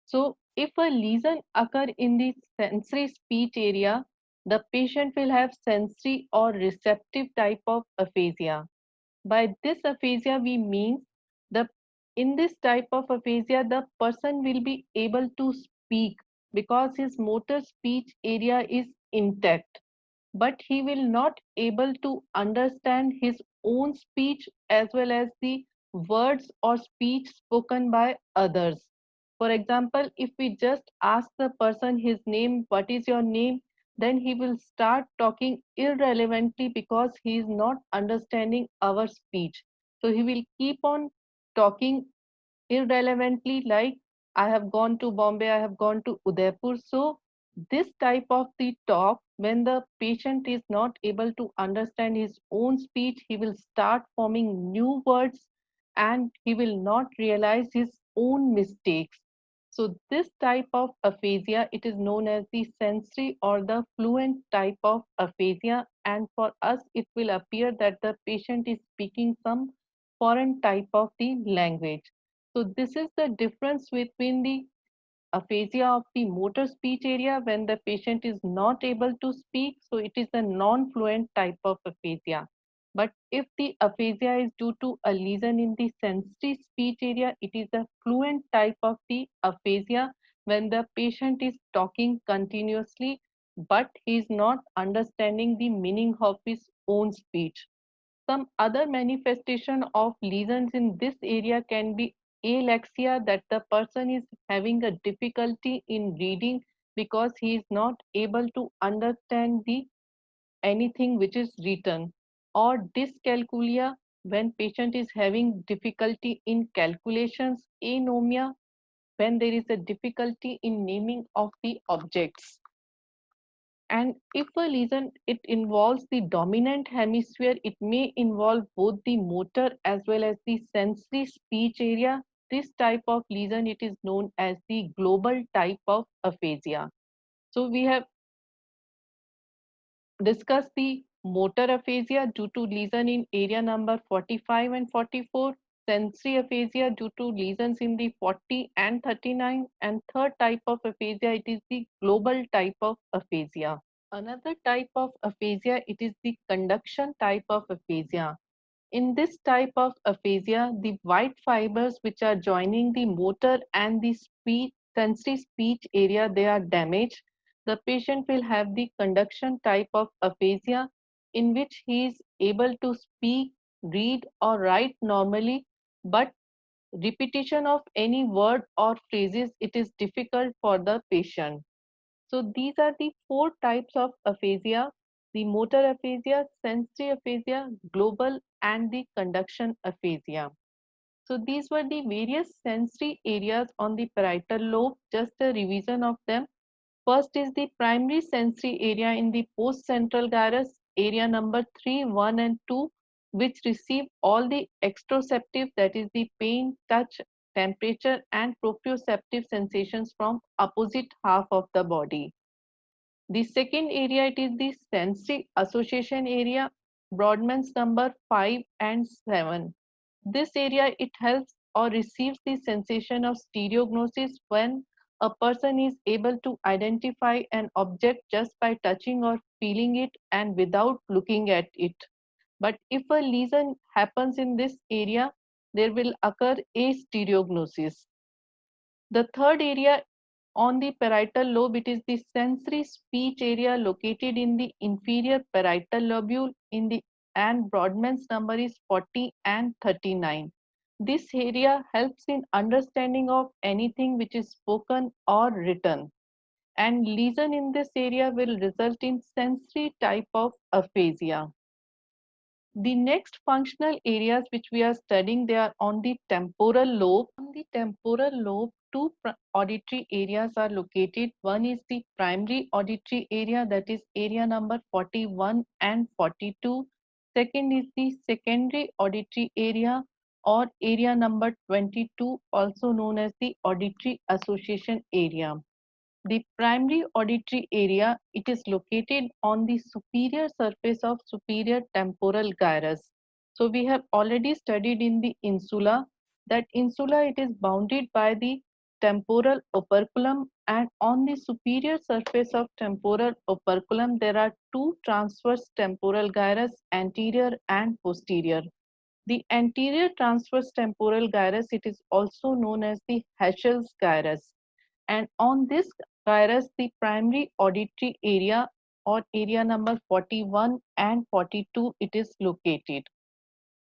So if a lesion occur in the sensory speech area, the patient will have sensory or receptive type of aphasia. By this aphasia, we mean the In this type of aphasia, the person will be able to speak because his motor speech area is intact, but he will not able to understand his own speech as well as the words or speech spoken by others. For example, if we just ask the person his name, what is your name, then he will start talking irrelevantly because he is not understanding our speech. So he will keep on talking irrelevantly, like I have gone to Bombay, I have gone to Udaipur. So this type of the talk, when the patient is not able to understand his own speech, he will start forming new words and he will not realize his own mistakes. So this type of aphasia, it is known as the sensory or the fluent type of aphasia, and for us it will appear that the patient is speaking some foreign type of the language. So this is the difference between the aphasia of the motor speech area when the patient is not able to speak. So it is a non-fluent type of aphasia. But if the aphasia is due to a lesion in the sensory speech area, it is a fluent type of the aphasia when the patient is talking continuously, but he is not understanding the meaning of his own speech. Some other manifestation of lesions in this area can be alexia, that the person is having a difficulty in reading because he is not able to understand the anything which is written, or dyscalculia when patient is having difficulty in calculations, anomia when there is a difficulty in naming of the objects. And if a lesion it involves the dominant hemisphere, it may involve both the motor as well as the sensory speech area. This type of lesion it is known as the global type of aphasia. So we have discussed the motor aphasia due to lesion in area number 45 and 44, sensory aphasia due to lesions in the 40 and 39, and third type of aphasia it is the global type of aphasia. Another type of aphasia, it is the conduction type of aphasia. In this type of aphasia, the white fibers which are joining the motor and the speech, sensory speech area, they are damaged. The patient will have the conduction type of aphasia in which he is able to speak, read or write normally, but repetition of any word or phrases, it is difficult for the patient. So these are the four types of aphasia: the motor aphasia, sensory aphasia, global, and the conduction aphasia. So these were the various sensory areas on the parietal lobe, just a revision of them. First is the primary sensory area in the postcentral gyrus, area number 3, 1 and 2, which receive all the exteroceptive, that is the pain, touch, temperature and proprioceptive sensations from opposite half of the body. The second area, it is the sensory association area, Brodmann's number 5 and 7. This area, it helps or receives the sensation of stereognosis when a person is able to identify an object just by touching or feeling it and without looking at it. But if a lesion happens in this area, there will occur a stereognosis. The third area on the parietal lobe, it is the sensory speech area located in the inferior parietal lobule in the, and Brodmann's number is 40 and 39. This area helps in understanding of anything which is spoken or written, and lesion in this area will result in sensory type of aphasia. The next functional areas which we are studying, they are on the temporal lobe. On the temporal lobe, two auditory areas are located. One is the primary auditory area, that is area number 41 and 42. Second is the secondary auditory area or area number 22, also known as the auditory association area. The primary auditory area, it is located on the superior surface of superior temporal gyrus. So we have already studied in the insula that insula, it is bounded by the temporal operculum, and on the superior surface of temporal operculum there are two transverse temporal gyrus, anterior and posterior. The anterior transverse temporal gyrus, it is also known as the Heschel's gyrus. And on this gyrus, the primary auditory area or area number 41 and 42, it is located.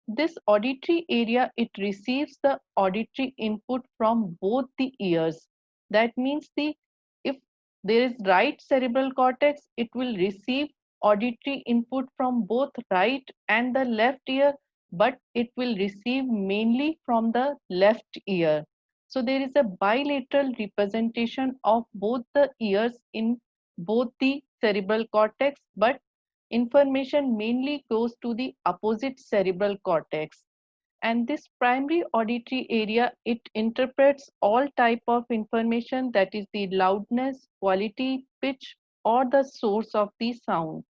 This auditory area, it receives the auditory input from both the ears. That means if there is right cerebral cortex, it will receive auditory input from both right and the left ear, but it will receive mainly from the left ear. So there is a bilateral representation of both the ears in both the cerebral cortex, but information mainly goes to the opposite cerebral cortex. And this primary auditory area, it interprets all type of information, that is the loudness, quality, pitch, or the source of the sound.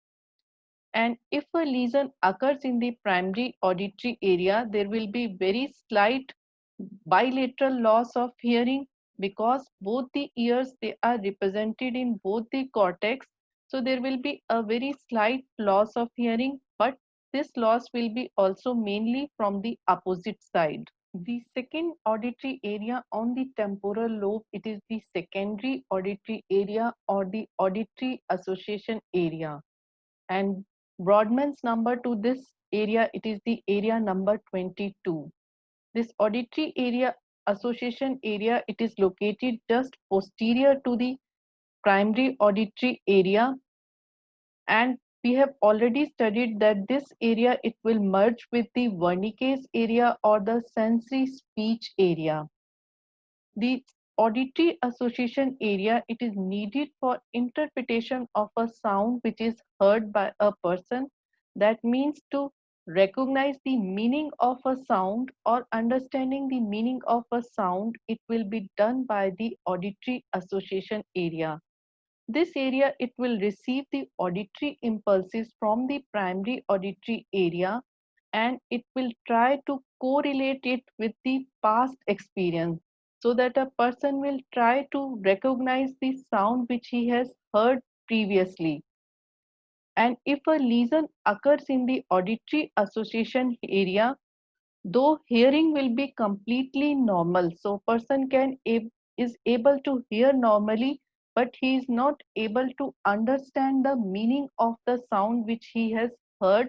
And if a lesion occurs in the primary auditory area, there will be very slight bilateral loss of hearing, because both the ears, they are represented in both the cortex. So there will be a very slight loss of hearing, but this loss will be also mainly from the opposite side. The second auditory area on the temporal lobe, it is the secondary auditory area or the auditory association area. And Brodmann's number to this area, it is the area number 22. This auditory area association area, it is located just posterior to the primary auditory area, and we have already studied that this area, it will merge with the Wernicke's area or the sensory speech area. The auditory association area, it is needed for interpretation of a sound which is heard by a person. That means to recognize the meaning of a sound or understanding the meaning of a sound, it will be done by the auditory association area. This area, it will receive the auditory impulses from the primary auditory area, and it will try to correlate it with the past experience, so that a person will try to recognize the sound which he has heard previously. And if a lesion occurs in the auditory association area, though hearing will be completely normal, so person is able to hear normally, but he is not able to understand the meaning of the sound which he has heard,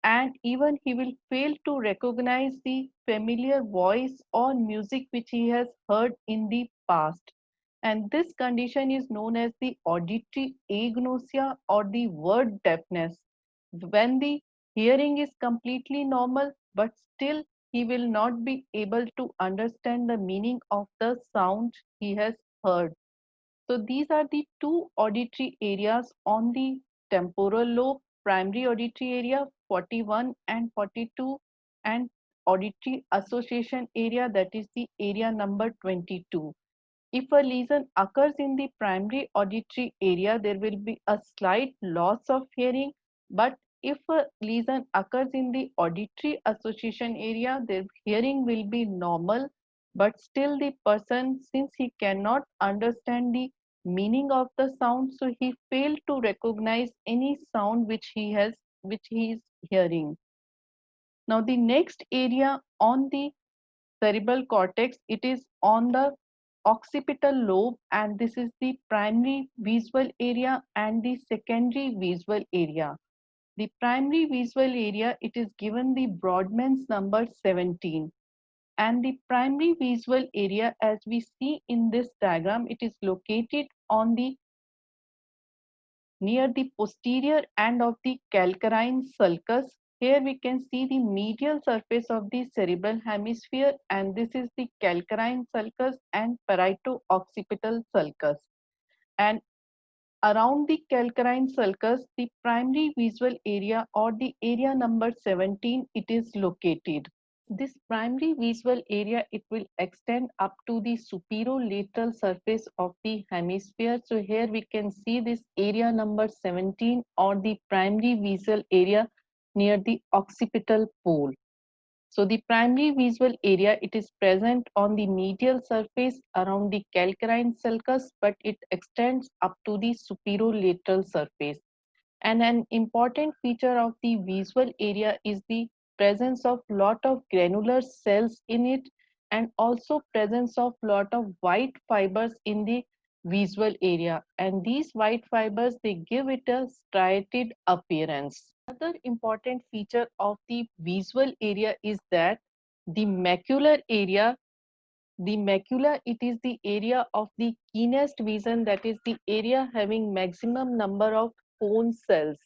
and even he will fail to recognize the familiar voice or music which he has heard in the past. And this condition is known as the auditory agnosia or the word deafness, when the hearing is completely normal, but still he will not be able to understand the meaning of the sound he has heard. So these are the two auditory areas on the temporal lobe: primary auditory area 41 and 42, and auditory association area, that is the area number 22. If a lesion occurs in the primary auditory area, there will be a slight loss of hearing. But if a lesion occurs in the auditory association area, their hearing will be normal. But still the person, since he cannot understand the meaning of the sound, so he failed to recognize any sound which he is hearing. Now the next area on the cerebral cortex, it is on the occipital lobe, and this is the primary visual area and the secondary visual area. The primary visual area, it is given the Brodmann's number 17, and the primary visual area, as we see in this diagram, it is located on the near the posterior end of the calcarine sulcus. Here we can see the medial surface of the cerebral hemisphere, and this is the calcarine sulcus and parieto-occipital sulcus. And around the calcarine sulcus, the primary visual area or the area number 17, it is located. This primary visual area, it will extend up to the superolateral surface of the hemisphere. So here we can see this area number 17 or the primary visual area near the occipital pole. So the primary visual area, it is present on the medial surface around the calcarine sulcus, but it extends up to the superolateral surface. And an important feature of the visual area is the presence of lot of granular cells in it, and also presence of lot of white fibers in the visual area, and these white fibers, they give it a striated appearance. Another important feature of the visual area is that the macular area, the macula, it is the area of the keenest vision, that is the area having maximum number of cone cells.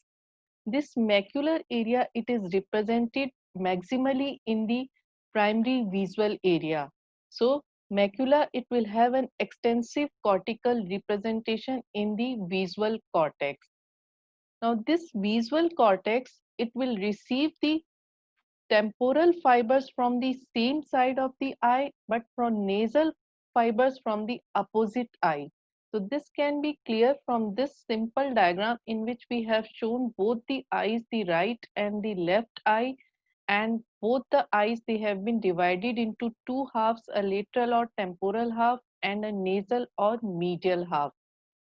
This macular area, it is represented maximally in the primary visual area. So macula, it will have an extensive cortical representation in the visual cortex. Now this visual cortex, it will receive the temporal fibers from the same side of the eye, but from nasal fibers from the opposite eye. So this can be clear from this simple diagram in which we have shown both the eyes, the right and the left eye, and both the eyes, they have been divided into two halves, a lateral or temporal half and a nasal or medial half.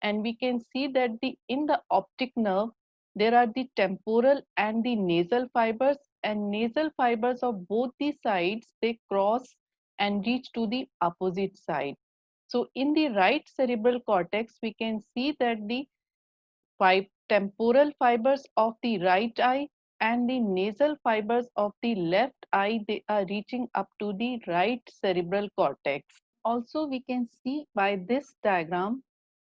And we can see that in the optic nerve there are the temporal and the nasal fibers, and nasal fibers of both the sides, they cross and reach to the opposite side. So in the right cerebral cortex we can see that the temporal fibers of the right eye and the nasal fibers of the left eye, they are reaching up to the right cerebral cortex. Also we can see by this diagram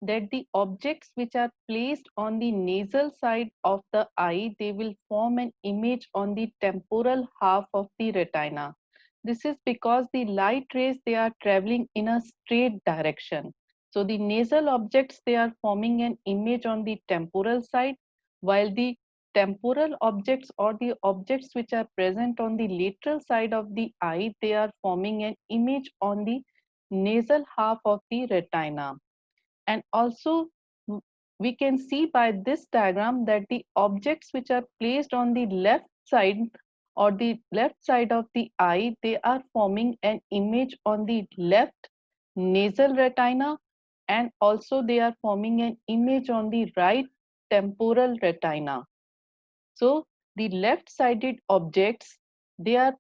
that the objects which are placed on the nasal side of the eye, they will form an image on the temporal half of the retina. This is because the light rays, they are traveling in a straight direction. So the nasal objects, they are forming an image on the temporal side, while the temporal objects or the objects which are present on the lateral side of the eye, they are forming an image on the nasal half of the retina. And also we can see by this diagram that the objects which are placed on the left side or the left side of the eye, they are forming an image on the left nasal retina, and also they are forming an image on the right temporal retina. So the left sided objects, they are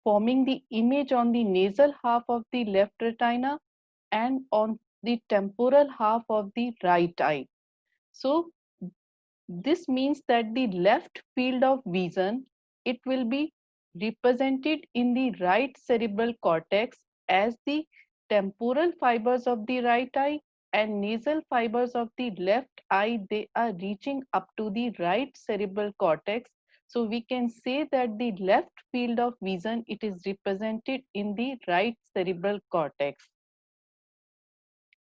forming the image on the nasal half of the left retina and on the temporal half of the right eye. So this means that the left field of vision, it will be represented in the right cerebral cortex as the temporal fibers of the right eye, and nasal fibers of the left eye, they are reaching up to the right cerebral cortex. So we can say that the left field of vision, it is represented in the right cerebral cortex.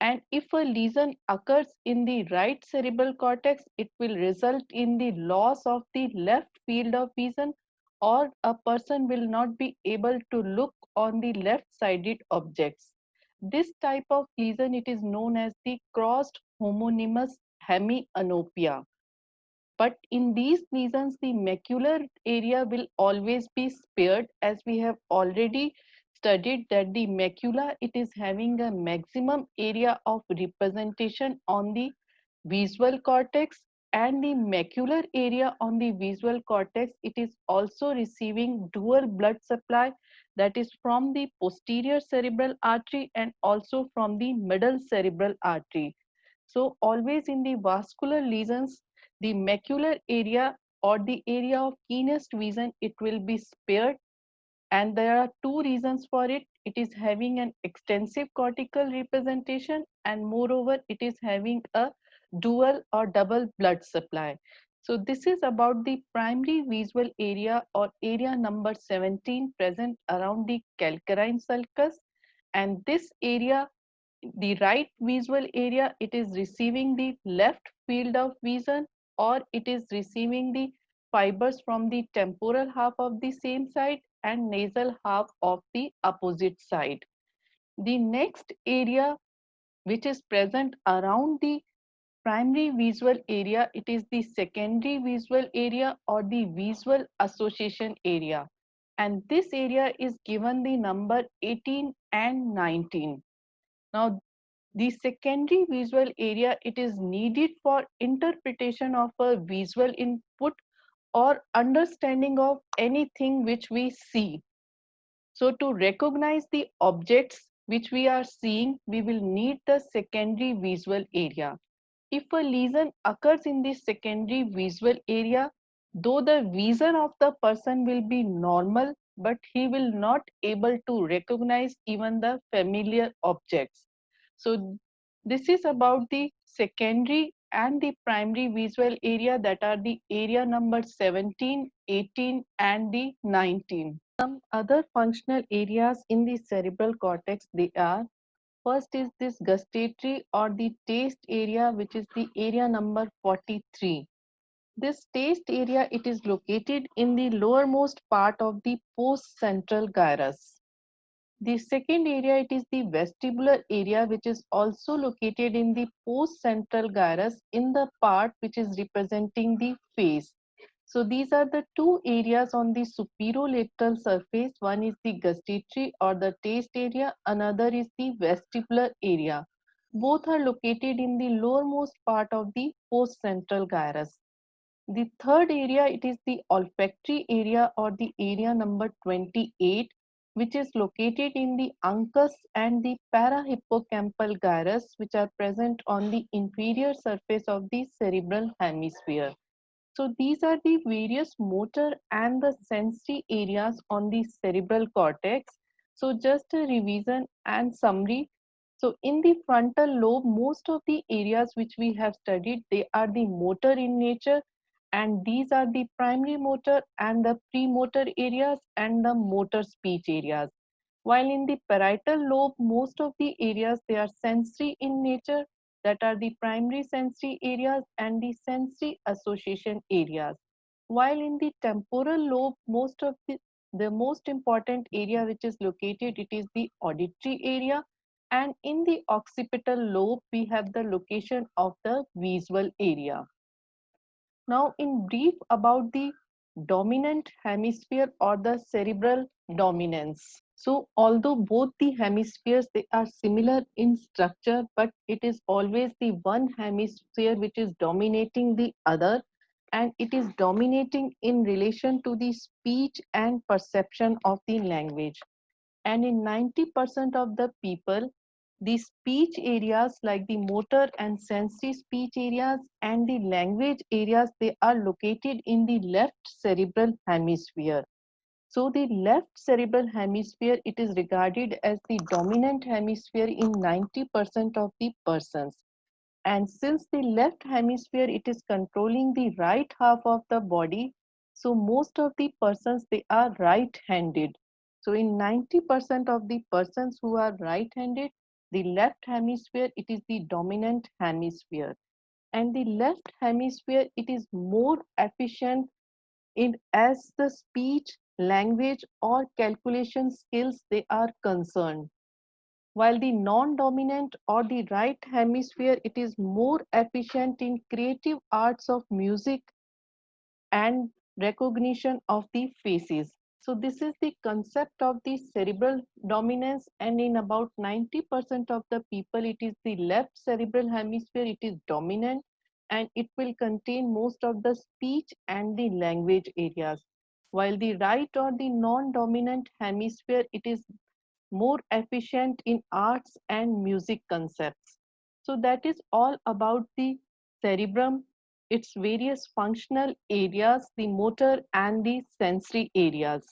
And if a lesion occurs in the right cerebral cortex, it will result in the loss of the left field of vision, or a person will not be able to look on the left-sided objects. This type of lesion, it is known as the crossed homonymous hemianopia. But in these lesions, the macular area will always be spared, as we have already studied that the macula, it is having a maximum area of representation on the visual cortex, and the macular area on the visual cortex, it is also receiving dual blood supply, that is from the posterior cerebral artery and also from the middle cerebral artery. So always in the vascular lesions, the macular area or the area of keenest vision, it will be spared, and there are two reasons for it. It is having an extensive cortical representation, and moreover it is having a dual or double blood supply. So this is about the primary visual area or area number 17 present around the calcarine sulcus, and this area, the right visual area, it is receiving the left field of vision, or it is receiving the fibers from the temporal half of the same side and nasal half of the opposite side. The next area which is present around the primary visual area, it is the secondary visual area or the visual association area, and this area is given the number 18 and 19. Now the secondary visual area, it is needed for interpretation of a visual input or understanding of anything which we see. So to recognize the objects which we are seeing, we will need the secondary visual area. If a lesion occurs in the secondary visual area, though the vision of the person will be normal, but he will not able to recognize even the familiar objects. So this is about the secondary and the primary visual area, that are the area number 17, 18 and the 19. Some other functional areas in the cerebral cortex, they are: first is this gustatory or the taste area, which is the area number 43. This taste area, it is located in the lowermost part of the postcentral gyrus. The second area, it is the vestibular area, which is also located in the postcentral gyrus in the part which is representing the face. So these are the two areas on the superolateral surface. One is the gustatory or the taste area, another is the vestibular area. Both are located in the lowermost part of the postcentral gyrus. The third area, it is the olfactory area or the area number 28, which is located in the uncus and the parahippocampal gyrus, which are present on the inferior surface of the cerebral hemisphere. So these are the various motor and the sensory areas on the cerebral cortex. So just a revision and summary. So in the frontal lobe, most of the areas which we have studied, they are the motor in nature, and these are the primary motor and the premotor areas and the motor speech areas. While in the parietal lobe, most of the areas, they are sensory in nature, that are the primary sensory areas and the sensory association areas. While in the temporal lobe, most of the most important area which is located, it is the auditory area, and in the occipital lobe, we have the location of the visual area. Now, in brief about the dominant hemisphere or the cerebral dominance. So, although both the hemispheres, they are similar in structure, but it is always the one hemisphere which is dominating the other, and it is dominating in relation to the speech and perception of the language. And in 90% of the people, the speech areas like the motor and sensory speech areas and the language areas, they are located in the left cerebral hemisphere. So the left cerebral hemisphere, it is regarded as the dominant hemisphere in 90% of the persons. And since the left hemisphere, it is controlling the right half of the body, so most of the persons, they are right-handed. So in 90% of the persons who are right-handed, the left hemisphere, it is the dominant hemisphere. And the left hemisphere, it is more efficient in as the speech, language or calculation skills, they are concerned. While the non-dominant or the right hemisphere, it is more efficient in creative arts of music and recognition of the faces. So this is the concept of the cerebral dominance, and in about 90% of the people, it is the left cerebral hemisphere, it is dominant, and it will contain most of the speech and the language areas. While the right or the non-dominant hemisphere, it is more efficient in arts and music concepts. So that is all about the cerebrum, its various functional areas, the motor and the sensory areas.